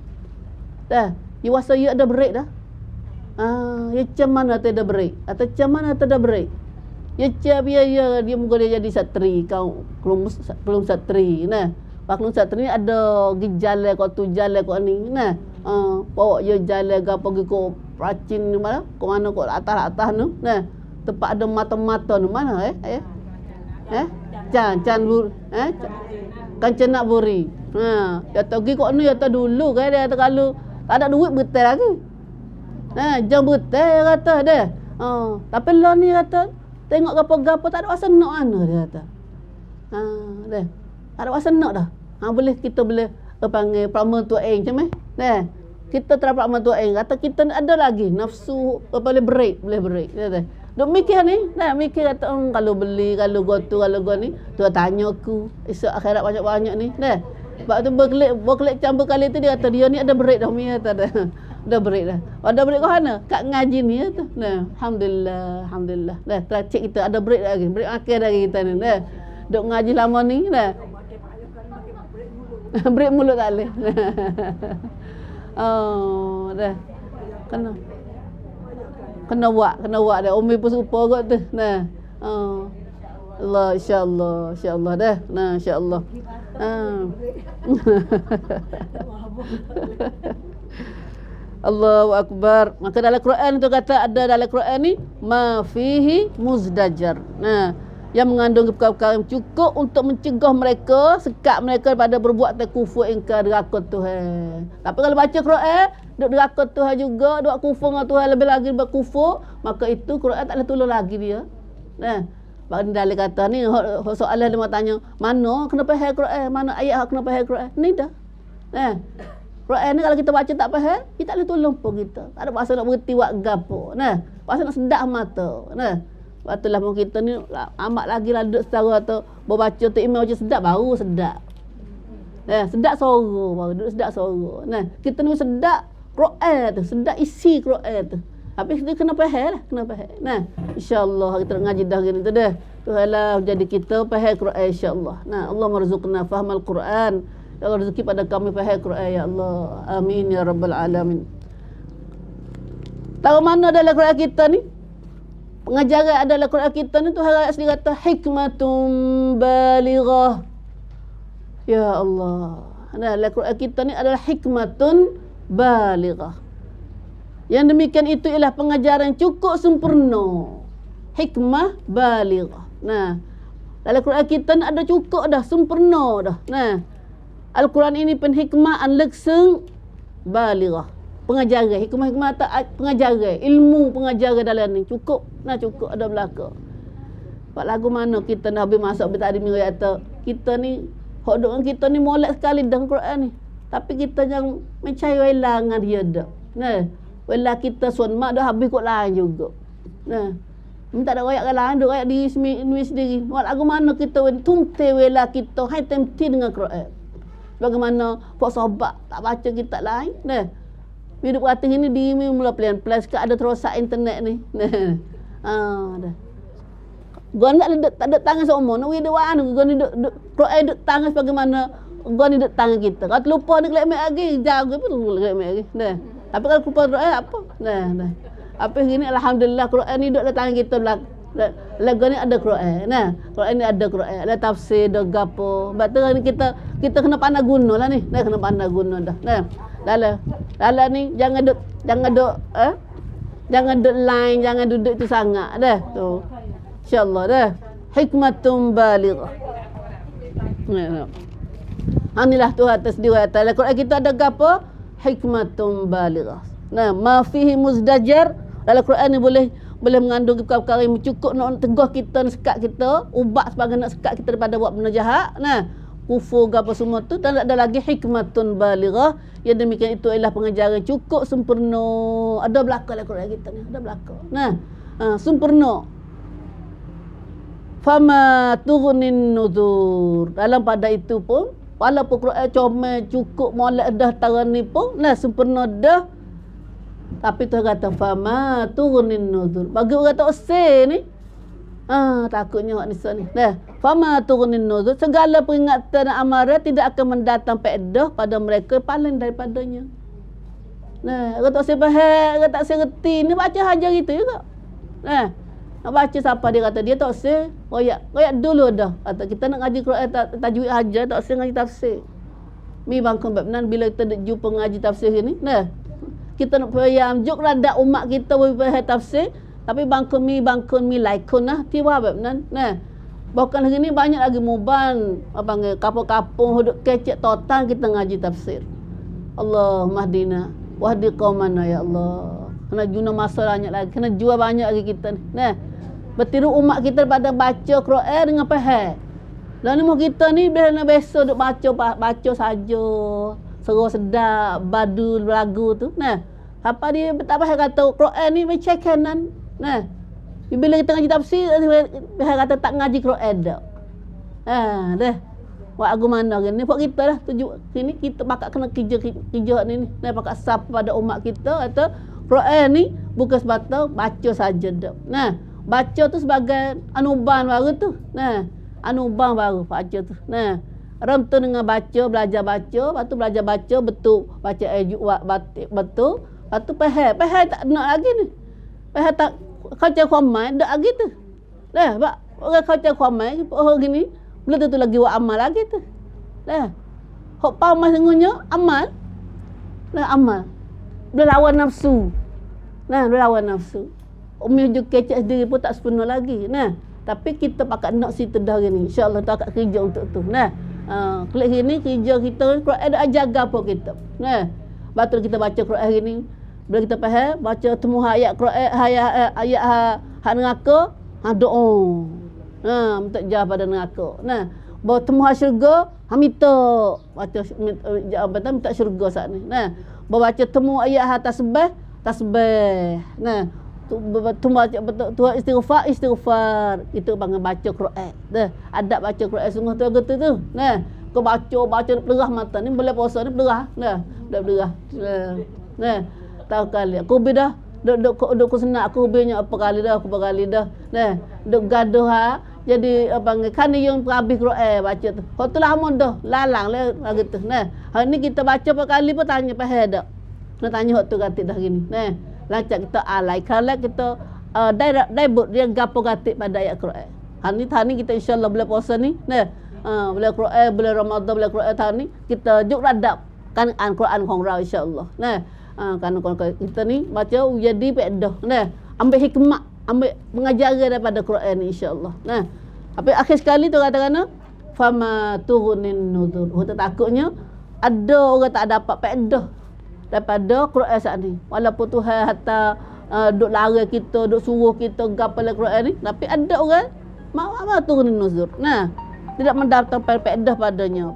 Dah. You rasa ya ada break dah? Ya macam mana ada break? Atau macam mana ada break? Ya macam dia muka dia jadi satri, kau belum satri. Nah, kalau satri ni ada gejala kau tu jalan kau ni. Nah, bawa dia jalan ke pergi ke Pracin ni mana? Ke mana ke atas tu. Nah, tempat ada mata-mata ni mana Kancana Buri. Ya pergi kau ni ya dulu kan dia kata kalau tak ada duit betul lagi. Jam betul kata dia. Tapi lo ni kata tengok gapo-gapo tak ada rasa nak mana dia kata. Dah. Tak ada rasa nak dah. Boleh kita boleh panggil pramal tuaing macam dah. Kita terdapat pramal tuaing kata kita ada lagi nafsu boleh break dia. Duk mikir ni, mikir kata kalau beli, kalau gotu, kalau go ni, tu tanya aku. Esok akhirat banyak-banyak ni. Dah. Sebab tu berkelik campur kali tu dia kata dia ni ada break dah mi kata dah. Dah break dah. Ada break kau mana? Kat ngaji ni tu. Nah, alhamdulillah. Dah tercik kita ada break lagi. Break akhir lagi kita ni. Dah. Duk ngaji lama ni dah. Break mulut tak boleh. Dah. Kena buat dah. Umi pun serupa kot tu. Nah. Allah insya-Allah dah. Nah, insya-Allah. Allahu akbar. Maka dalam Quran tu kata ada dalam Quran ni ma fihi muzdajar. Nah, yang mengandung perkara-perkara yang cukup untuk mencegah mereka, sekat mereka daripada berbuat kufur ingkar deraka Tuhan. Tapi kalau baca Quran, duk deraka Tuhan juga, duk kufur dengan Tuhan lebih lagi berkufur, maka itu Quran tak boleh tolong lagi dia. Nah, baru dalil kata ni soalan dia mau tanya, mana kena faham Quran, mana ayat kena faham Quran. Ni dah. Nah, Quran ni kalau kita baca tak faham, kita tak boleh tolong pun kita. Tak ada pasal nak berhenti buat gapo. Nah, pasal nak sedap mata. Nah, itulah pun kita ni amat lagi lah duduk setara atau berbaca tu imam macam sedap baru sedap. Sedap suara baru duduk sedap suara. Nah, kita ni sedap Quran tu, sedap isi Quran tu. Tapi kita kena faham lah, kena faham. Nah, insya-Allah kita nak ngaji dah gini tu dah. Tuhanlah jadi kita faham Quran insya-Allah. Nah, Allah marzuqna fahmal Quran. Ya Allah rezeki pada kami faham Quran ya Allah. Amin ya rabbal alamin. Tahu mana dalam Quran kita ni? Pengajaran adalah Quran kita ni tu ayat sendiri kata hikmatun balighah. Ya Allah. Dalam Quran kita ni adalah hikmatun balighah. Yang demikian itu ialah pengajaran cukup sempurna. Hikmah balighah. Nah, dalam Quran kita ni ada cukup dah, sempurna dah. Nah, Al-Quran ini pen hikmah an lekseng balighah. Pengajaran, hikmah tak pengajaran, ilmu pengajaran dalam ni cukup. Nah, cukup ada belaka. Pak lagu mana kita nak habis masuk tadi minggu kata kita ni hok doang kita ni molek sekali dalam Quran ni. Tapi kita jangan mencari welangan dia dak. Nah, wela kita sunmak dah habis kok lain juga. Nah, minta ada royak lain duk royak diri sendiri. Pak lagu mana kita tumte wela kita hai temti dengan Quran. Bagaimana pak sahabat tak baca kitab lain. Nah, hidup kata ini di mula plan plus ke ada terosak internet ni. Nah. Dah. Gua tak ada tangan seumur. Nak hidup anu gua ni duk Quran duk tangan bagaimana gua ni duk tangan kita. Kalau lupa nak lek lagi, jago pun lek lagi. Nah. Tapi kalau lupa Quran apa? Nah. Apa gini alhamdulillah Quran ni duk dalam tangan kita lagu ni ada Quran. Nah, Quran ni ada Quran, ada tafsir, ada gapo. Sebab tu ni kita kena pandai guna lah ni. Dah kena pandai guna dah. Nah. Lala ni jangan duk line, jangan duduk tu sangat dah. Tu. Insya-Allah dah. Hikmatun balighah. Nah. Inilah tu atas diri atas. Quran kita ada gapo? Hikmatun balighah. Nah, ma fihi muzdajar. Dalam Quran ni boleh boleh mengandung perkara yang cukup nak teguh kita, nak sekat kita, ubat sebagai nak sekat kita daripada buat benda jahat. Nah, kufur ke apa semua tu, tak ada lagi hikmatun balighah. Yang demikian itu ialah pengajaran cukup sempurna. Ada belaka lah Quran kita ni, ada belaka. Nah, sempurna. Fama tughnin nuzur. Dalam pada itu pun walaupun Quran comel cukup molek dah taran ni pun nah sempurna dah. Tapi tu kata fama tughnin nuzur. Bagi orang tak usah ni. Takutnya hak nisa ni. Dah, fama tughnin nuzur. Segala peringatan dan amaran tidak akan mendatang faedah pada mereka paling daripadanya. Nah, orang tak usah faham, orang tak usah reti ni baca haja gitu juga. Nah, nak baca siapa dia kata dia tak usah royak dulu dah. Atau kita nak ngaji Quran tajwid haja tak usah ngaji tafsir. Mi bangkon babnan bila kita jumpa ngaji tafsir ni, nah kita nak payam juk rada umat kita berfaham tafsir, tapi bangkon mi laikun nah tiwa babnan. Nah, bahkan hari ni banyak lagi muban apa panggil kapung-kapung huduk kecek total kita ngaji tafsir. Allah mahdina wahdi qaumana ya Allah. Kena guna masa banyak lagi, kena jual banyak lagi kita ni. Nah, bertiru umat kita pada baca Quran dengan faham. Dan ni kita ni bila besok duk baca saja. Seru sedap, badul lagu tu. Nah, apa dia tak faham kata Quran ni macam kanan. Nah, bila kita ngaji tafsir dia kata tak ngaji Quran dah. Dah. Buat aku mana ni buat kita lah tuju sini kita bakal kena kerja ni. Nah, bakal sap pada umat kita atau Quran ni bukan semata baca saja dah. Nah, baca tu sebagai anuban baru tu. Nah, anuban baru baca tu. Nah, ram tu dengan baca, belajar baca, lepas tu belajar baca betul, baca ajuk batik betul, lepas tu faham tak nak lagi ni. Faham tak kacau khamai dak lagi tu. Dah, bak orang kacau khamai orang gini, belum tentu lagi buat amal lagi tu. Dah. Hok pamas dengannya amal. Dah amal. Berlawan nafsu. Nah, berlawan nafsu. Umi juga kecek sendiri pun tak sempurna lagi. Nah, tapi kita pakat nak situ dah hari ni. InsyaAllah tak akan kerja untuk tu. Nah, klik hari ni kerja kita Quran ada jaga apa kita. Nah, betul kita baca Quran hari ni. Bila kita faham, baca temu ayat Quran, ayat hak neraka, doa. Minta jah pada neraka. Nah, bawa temu syurga, minta baca minta syurga saat ni. Nah, baca temu ayat tasbih. Nah, tu baca betul tu istighfar. Itu panggil baca Quran. Dah, adab baca Quran sungguh tu gitu tu. Nah, kau baca pelerah mata ni boleh puasa ni pelerah. Nah, dah pelerah. Nah, tahu kali aku dah duk senak aku binya apa kali dah. Nah, duk gaduh jadi apa panggil kan yang habis Quran baca tu. Kau tu lama dah lalang lah gitu. Nah, hari ni kita baca apa kali pun tanya faham dak. Nak tanya hak tu katik dah gini. Nah, lancak kita alai kalau kita daibut dia gapo katik pada ayat Quran. Hari ni kita insya-Allah bulan puasa ni. Nah, bulan Quran, bulan Ramadan, bulan Quran tahun ni kita juk radap kan Al-Quran khong ra insya-Allah. Nah, kan kita ni baca jadi faedah. Nah, ambil hikmah, ambil pengajaran daripada Quran ni insya-Allah. Nah, tapi akhir sekali tu katakan fama tughnin nuzur. Takutnya ada orang tak dapat faedah daripada Quran saat ni. Walaupun Tuhan hatta duk larang kita, duk suruh kita gapalah Quran ni, tapi ada orang mak tughnin nuzur. Nah, tidak mendatang faedah padanya.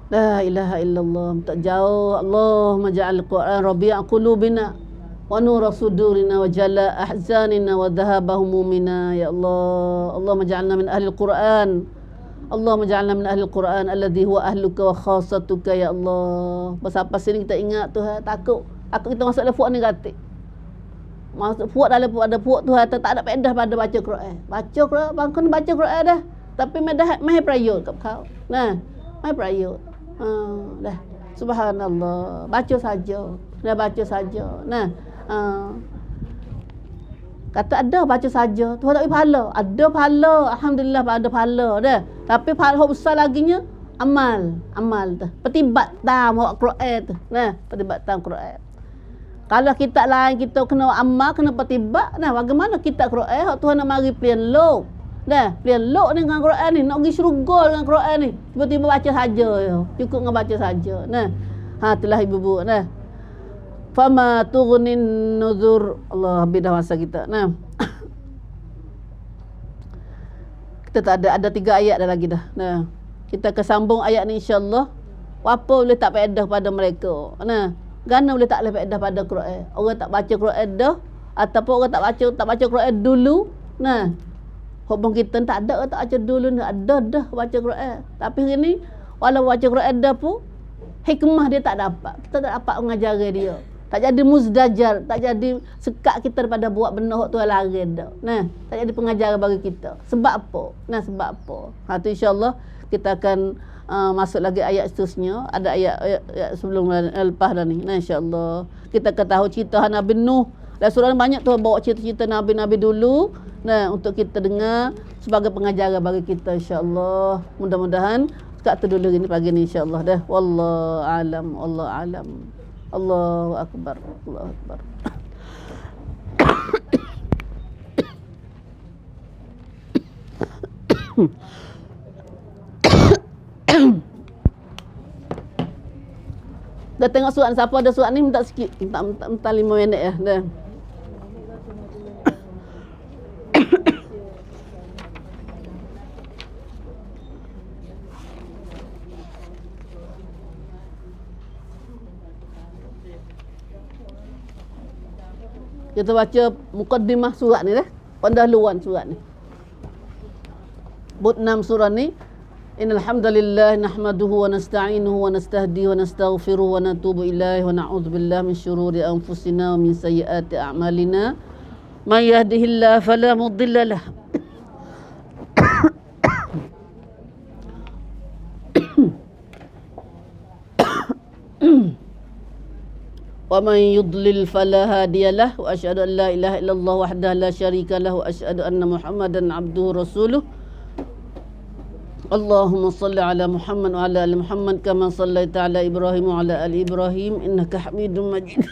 La ilaha illallah. Tak jauh. Allahumma ja'al Quran rabi'a qulubina wa nura sudurina wa jala ahzanina wa dhahaba humumina. Ya Allah, Allahumma ja'alna min ahli al-Quran. Allahumma ja'alna min ahli al-Quran alladhi huwa ahluka wa khassatuka ya Allah. Pasal sini kita ingat Tuhan, takut kita masuk dalam puak ni gatik. Masuk puak dalam puak ada puak Tuhan tak ada faedah pada baca Quran. Baca Quran, bangkon baca Quran dah. Tapi mai prayot kat kau. Nah, mai prayot. Dah. Subhanallah. Baca saja. Dah baca saja. Nah, kata ada baca saja. Tuhan tak bagi pahala. Ada pahala. Alhamdulillah ada pahala dah. Tapi pahala besar laginya amal tu. Pertibatan awak Quran tu. Nah, pertibatan Quran. Kalau kita lain kita kena amal, kena pertibat. Nah, bagaimana kita Quran? Tuhan nak mari pilihan lo. Dah, dia lok dengan Quran ni, nak pergi syurga dengan Quran ni. Tiba-tiba baca saja ya. Cukup dengan baca saja. Nah. Itulah ibu-ibu. Nah. Fama tughnin nuzur. Allah, habis dah masa kita. Nah. Kita tak ada 3 ayat dah lagi dah. Nah. Kita kesambung ayat ni insya-Allah. Apa boleh tak faedah pada mereka. Nah. Gana boleh tak faedah pada Quran. Orang tak baca Quran dah ataupun orang tak baca Quran dulu. Nah. Hubung kita tak ada tak baca dulu ni, ada dah baca Quran. Tapi hari ni walau baca Quran dah pun hikmah dia tak dapat. Kita tak dapat mengajari dia. Tak jadi muzdajar, tak jadi sekat kita daripada buat benda hak tu lari dah. Nah, tak jadi pengajaran bagi kita. Sebab apa? Nah, sebab apa? Tu insya-Allah kita akan masuk lagi ayat seterusnya. Ada ayat sebelum lepas dah ni. Nah, insya-Allah kita akan tahu cerita Nabi Nuh. Dan surah banyak tu bawa cerita-cerita Nabi-Nabi dulu. Nah, untuk kita dengar sebagai pengajaran bagi kita insya-Allah. Mudah-mudahan sekat tu dulu ni pagi ni insya-Allah dah. Wallahu alam, wallahu alam. Allahu akbar, Allahu akbar. Dah tengok surat siapa ada surat ni minta sikit. Minta 5 minit ya. Dah. Kita baca mukaddimah surat ni dah. Pendahuluan surat ni. Bab 6 surah ni. Innal hamdalillah nahmaduhu wa nasta'inuhu wa nastahdihi wa nastaghfiruhu wa natubu ilaihi wa na'udzu billahi min syururi anfusina wa min sayyiati a'malina. May yahdihillahu fala mudilla lahu. Wa man yudlil fala hadiyalah wa asyhadu an la ilaha illallah wahdahu la syarika lahu wa asyhadu anna Muhammadan abduhu rasuluh. Allahumma salli ala Muhammad wa ala ali Muhammad kama sallaita ala Ibrahim wa ala ali Ibrahim innaka Hamidum Majid.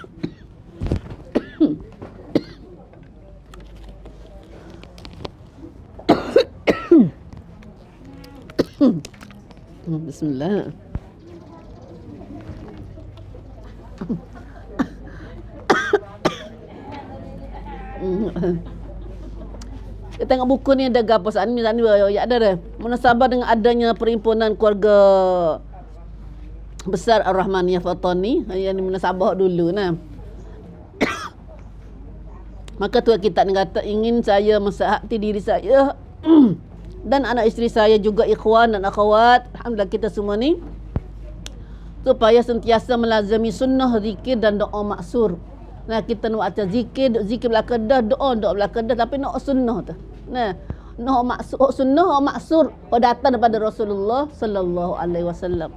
Bismillah. Kita tengok buku ni ada gapo saat ni ya ada dah. Munasabah dengan adanya perhimpunan keluarga besar Ar-Rahmaniyah Fatani yang munasabah dulu nah. Maka tu kita kata ingin saya mensahati diri saya dan anak isteri saya juga ikhwan dan akhwat. Alhamdulillah kita semua ni supaya sentiasa melazimi sunnah zikir dan doa maksur. Nah, kita nak baca zikir belakang dah, doa belakang dah, tapi nak sunnah tu. Nah, nak maksud sunnah, maksur datang daripada Rasulullah sallallahu alaihi wasallam.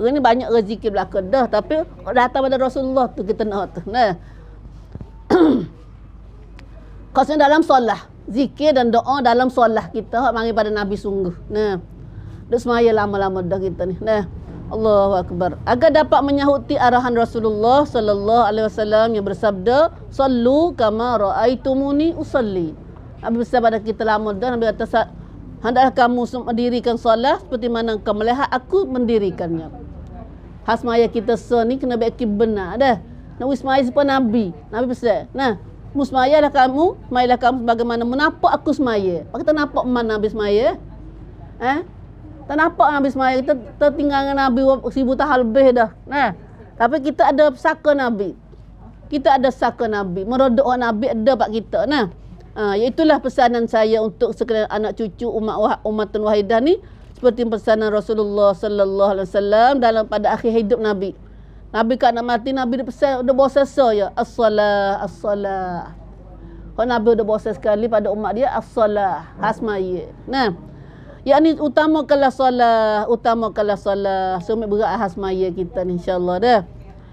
Ini banyak zikir belakang dah, tapi datang daripada Rasulullah tu kita nak tu. Nah. Khususnya dalam solat, zikir dan doa dalam solat kita mari pada Nabi sungguh. Nah. Duk semaya lama-lama dah kita ni. Nah. Allahu akbar. Agar dapat menyahuti arahan Rasulullah sallallahu alaihi wasallam yang bersabda, "Sallu kama raaitumuni usalli." Nabi bersabda pada kita lama dah, Nabi kata, "Hendaklah kamu mendirikan solat seperti mana kamu melihat aku mendirikannya." Hasmaya kita ni kena baik benar dah. Nabi Ismail pun Nabi. Nabi pesan, "Nah, musmayalah kamu, mailah kamu sebagaimana menampak aku semaya." Kita nampak mana Nabi semaya? Tak nampak Nabi semaya, kita tertinggal dengan Nabi 1000 tahun lebih dah. Nah, tapi kita ada saka Nabi. Kita ada saka Nabi. Merodok Nabi ada pak kita. Nah, iaitulah pesanan saya untuk sekalian anak cucu umatun wahidah ni seperti pesanan Rasulullah sallallahu alaihi wasallam dalam pada akhir hidup Nabi. Nabi kan nak mati, Nabi dia pesan dia bawa sesa ya, as-salah, as-salah. Kalau Nabi dia bawa sekali pada umat dia as-salah, hasmaya. Nah, yakni utamakanlah solat, semua berat ahas maya kita ni insya-Allah dah.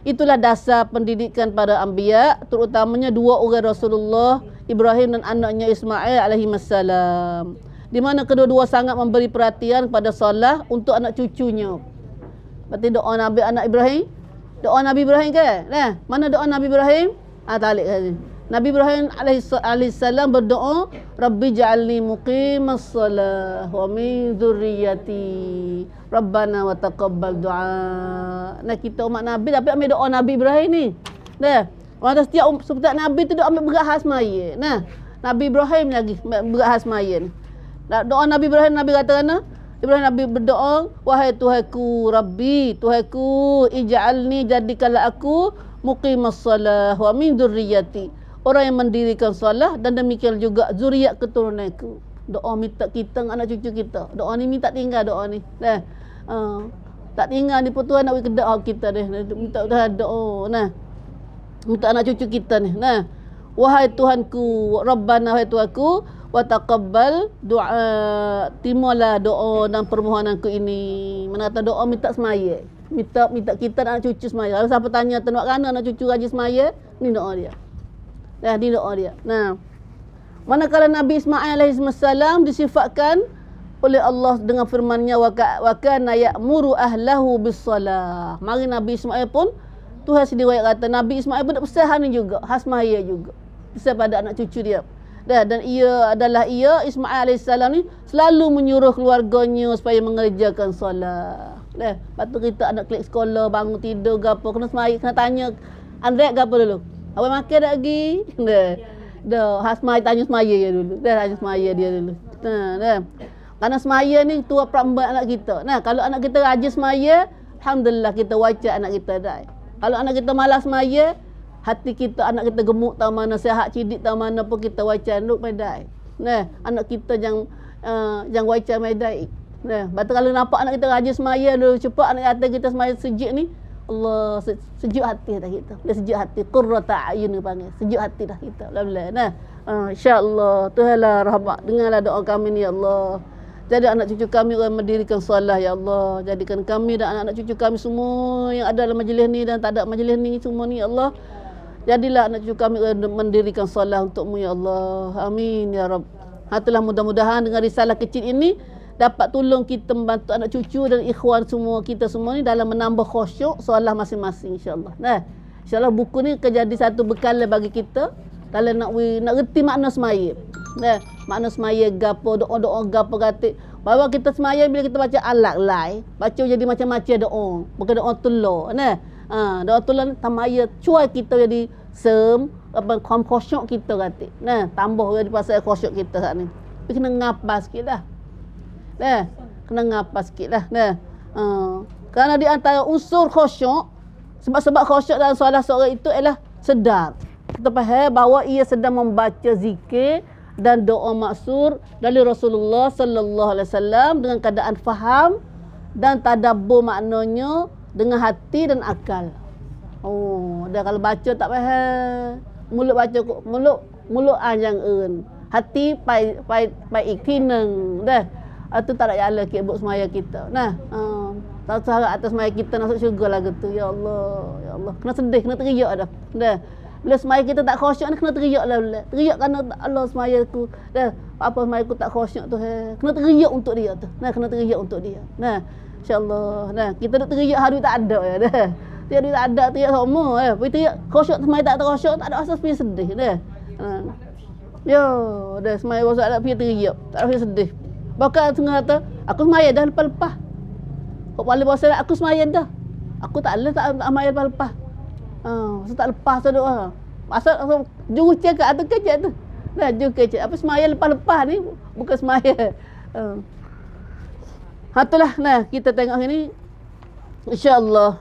Itulah dasar pendidikan para anbiya, terutamanya 2 orang Rasulullah, Ibrahim dan anaknya Ismail alaihi wassalam. Di mana kedua-dua sangat memberi perhatian kepada solat untuk anak cucunya. Berarti doa Nabi anak Ibrahim, doa Nabi Ibrahim ke? Nah, mana doa Nabi Ibrahim? Talik sini. Nabi Ibrahim alaihissalam berdoa, Rabbi ja'alni muqimas salah wa min dzurriyyati Rabbana wa taqabbal du'a. Nah, kita umat Nabi tapi ambil doa Nabi Ibrahim ni. Dah. Orang setiap Nabi tu dia ambil berat khas maya. Nah, Nabi Ibrahim lagi berat khas maya ni. Doa Nabi Ibrahim, Nabi kata mana? Ibrahim Nabi berdoa, wahai Tuhanku Rabbi, Tuhanku ij'alni, jadikanlah aku muqimas salah wa min dzurriyyati, orang yang mendirikan solat dan demikian juga zuriat keturunanku. Doa minta kita dengan anak cucu kita. Doa ni minta tinggal doa ni. Dah. Tak tinggal ni pun Tuhan nak bagi doa kita dah. Minta Tuhan doa. Nah. Minta anak cucu kita ni. Nah. Wahai Tuhanku, Rabbana, wahai Tuhanku, wa taqabbal doa, terimalah doa dan permohonanku ini. Mana kata doa minta semaya. Minta kita anak cucu semaya. Kalau siapa tanya nak mana anak cucu rajin semaya, ni doa dia. Dah di doa dia. Nah, manakala Nabi Ismail alaihissalam disifatkan oleh Allah dengan firman-Nya wa kana ya'muru ahlahu bis-salah. Mari Nabi Ismail pun Tuhan sendiri kata Nabi Ismail pun pesan ni juga, hasmaya juga. Pesan pada anak cucu dia. Dah, dan ia Ismail alaihissalam ni selalu menyuruh keluarganya supaya mengerjakan solat. Dah, patut kita anak klik sekolah, bangun tidur gapo kena semaya, kena tanya Andrek gapo dulu. Awak makan tak lagi? Dah. Hasmaya tanya semaya dia dulu. Dah tanya semaya dia dulu. Dah. Karena semaya ni tua perambat anak kita. Nah, kalau anak kita rajin semaya, alhamdulillah kita wajib anak kita dah. Kalau anak kita malas semaya, hati kita, anak kita gemuk tahu mana, sihat cidik tahu mana pun kita wajib nuk medai. Nah, anak kita jangan wajib medai. Nah, betul kalau nampak anak kita rajin semaya dulu cepat anak kita semaya sejik ni, Allah sejuk hati dah kita. Dia sejuk hati, qurrata ayun dia panggil. Sejuk hati dah kita. Alhamdulillah. Nah, insya-Allah Tuhanlah rahmat. Dengarlah doa kami ni ya Allah. Jadi anak cucu kami orang mendirikan solat ya Allah. Jadikan kami dan anak-anak cucu kami semua yang ada dalam majlis ni dan tak ada majlis ni semua ni ya Allah. Jadilah anak cucu kami orang mendirikan solat untuk-Mu ya Allah. Amin ya Rabb. Itulah mudah-mudahan dengan risalah kecil ini dapat tolong kita membantu anak cucu dan ikhwan semua kita semua ni dalam menambah khusyuk solat masing-masing insya-Allah. Nah, insya-Allah buku ni akan jadi satu bekal bagi kita dalam nak reti makna semaya. Nah, makna semaya gapo, doa-doa gapo gatik. Bahawa kita semaya bila kita baca alat lai, baca jadi macam-macam doa. Bukan doa tulur. Nah, doa tulur tamaya cuai kita jadi khusyuk kita gatik. Nah, tambah jadi pasal khusyuk kita saat ni. Tapi kena ngapa sikit dah. Dah, kena ngapa sikit lah. Dah. Kerana di antara unsur khusyuk, sebab khusyuk dalam solat seorang itu ialah sedar. Kita faham bahawa ia sedang membaca zikir dan doa maksur dari Rasulullah sallallahu alaihi wasallam dengan keadaan faham dan tadabbur maknanya dengan hati dan akal. Oh, dah kalau baca tak faham. Mulut baca mulut anjang eun. Hati pai ikineng. Dah. Itu tak ada jalan kita buat semaya kita. Nah, tak sahaja atas semaya kita masuk syurga lah gitu. Ya Allah, ya Allah. Kena sedih, kena teriak dah. Dah. Bila semaya kita tak khusyuk ni kena teriak lah. Teriak kerana Allah semaya aku. Dah. Apa semaya aku tak khusyuk tu. Kena teriak untuk dia tu. Nah, kena teriak untuk dia. Nah, insya-Allah. Nah, kita duk teriak hari tak ada ya dah. Tiada tak ada teriak semua. Pergi teriak khusyuk semaya tak khusyuk tak ada asas pergi sedih dah. Yo, dah semaya rosak tak pergi teriak. Tak pergi sedih. Bahkan tengah kata, aku semaya dah lepas-lepas. Kau paling puasa aku semaya dah. Aku tak semaya lepas-lepas. Saya tak lepas tu doa. Asal juru cakap tu kecek tu. Dah juru kecek. Apa semaya lepas-lepas ni bukan semaya. Itulah nah kita tengok ini. InsyaAllah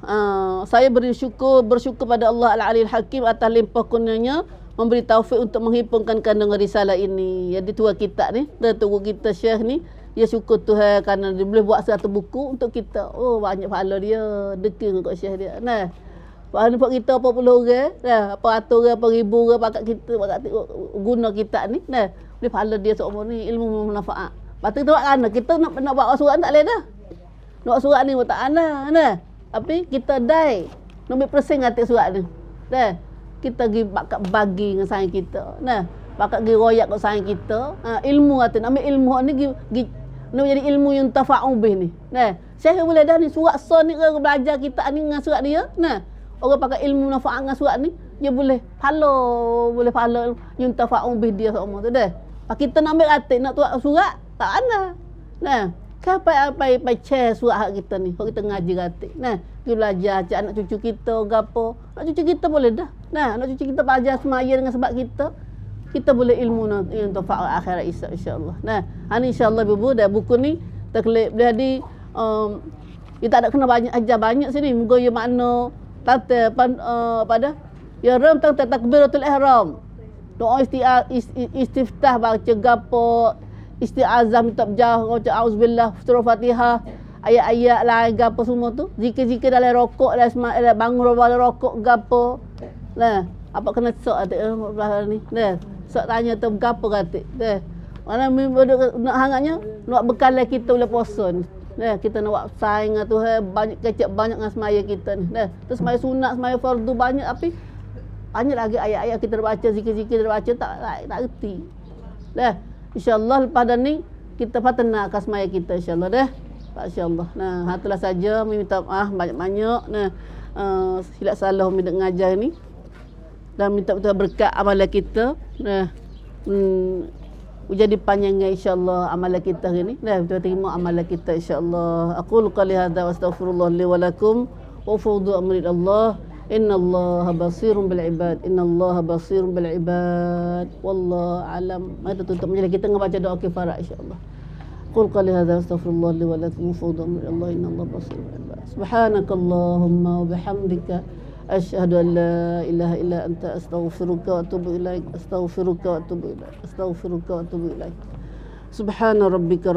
saya bersyukur pada Allah Al-Aliyil Hakim atas limpah kurnianya memberi taufik untuk menghimpunkan kandungan risalah ini. Jadi tua kita ni, tua kita Syekh ni, dia syukur Tuhan kerana dia boleh buat satu buku untuk kita. Oh, banyak pahala dia, deking kat Syekh dia. Nah, pahala buat kita apa puluh orang, dah, apa ratus orang, apa ribu orang pakat kita, pakat guna kita ni. Nah, boleh pahala dia seumur ni, ilmu bermanfaat. Lepas tu kita buat kerana kita nak bawa surat tak boleh dah. Nak bawa surat ni pun tak ada. Nah, tapi kita dai, nak ambil persen ngatik surat ni. Dah. Kita pergi bakat bagi dengan sayang kita. Nah, bakat pergi royak kat sayang kita. Ilmu kata, ambil ilmu ni nak jadi ilmu yang tafa'u bih ni. Nah, saya boleh dah ni surat son ni orang belajar kita ni dengan surat dia. Nah, orang pakai ilmu manfaat dengan surat ni. dia boleh pahala yang tafa'u bih dia semua tu dah. Kita nak ambil atik nak tuak surat tak ada. Nah, apa share surat hak kita ni. Kalau kita ngaji atik. Nah, kita belajar cak anak cucu kita gapo. Anak cucu kita boleh dah. Nah, anak cucu kita belajar semaya dengan sebab kita boleh ilmu yang tafa'u akhirat insya-Allah. Nah, ani insya-Allah ibu dah buku ni taklif jadi kita tak ada kena banyak ajar banyak sini. Moga ya makna tata pada ya ram tang takbiratul ihram. Doa istiftah baca gapo, isti'azah minta jauh baca auzubillah surah Fatihah, ayat-ayat lain gapo semua tu. Zikir-zikir dalam rokok dalam bangun dalam rokok gapo. Nah, apa kena sok atik belah ni. Nah, sok tanya tu gapo katik. Nah, mana nak hangatnya nak bekal kita boleh puasa ni. Nah, kita nak buat saing dengan Tuhan banyak kecek banyak dengan semaya kita ni. Nah, terus semaya sunat, semaya fardu banyak tapi banyak lagi ayat-ayat kita baca, zikir-zikir kita baca tak reti. Dah, insya-Allah lepas dah ni kita patena akan semaya kita insya-Allah dah. Insya-Allah. Nah, itulah saja minta maaf banyak-banyak. Nah, silap salah minta ngajar ni. Dan minta betul berkat amalan kita. Nah, jadi panjangnya insya-Allah amalan kita hari ni. Nah, betul terima amalan kita insya-Allah. Aqulu qali hadza wa astaghfirullah li wa lakum wa fawdu amri Allah. Innallaha basirun bil ibad. Innallaha basirun bil ibad. Wallahu alam. Mari tutup majlis kita dengan baca doa kifarah insya-Allah. Qul qali hadza astaghfirullah li wa lakum fawdu amri Allah. Innallaha basirun bil ibad. Subhanakallahumma wa bihamdika asyhadu an la ilaha illa anta astaghfiruka wa atubu ilaik. Astaghfiruka wa atubu ilaik. Astaghfiruka wa atubu ilaik. Subhana rabbika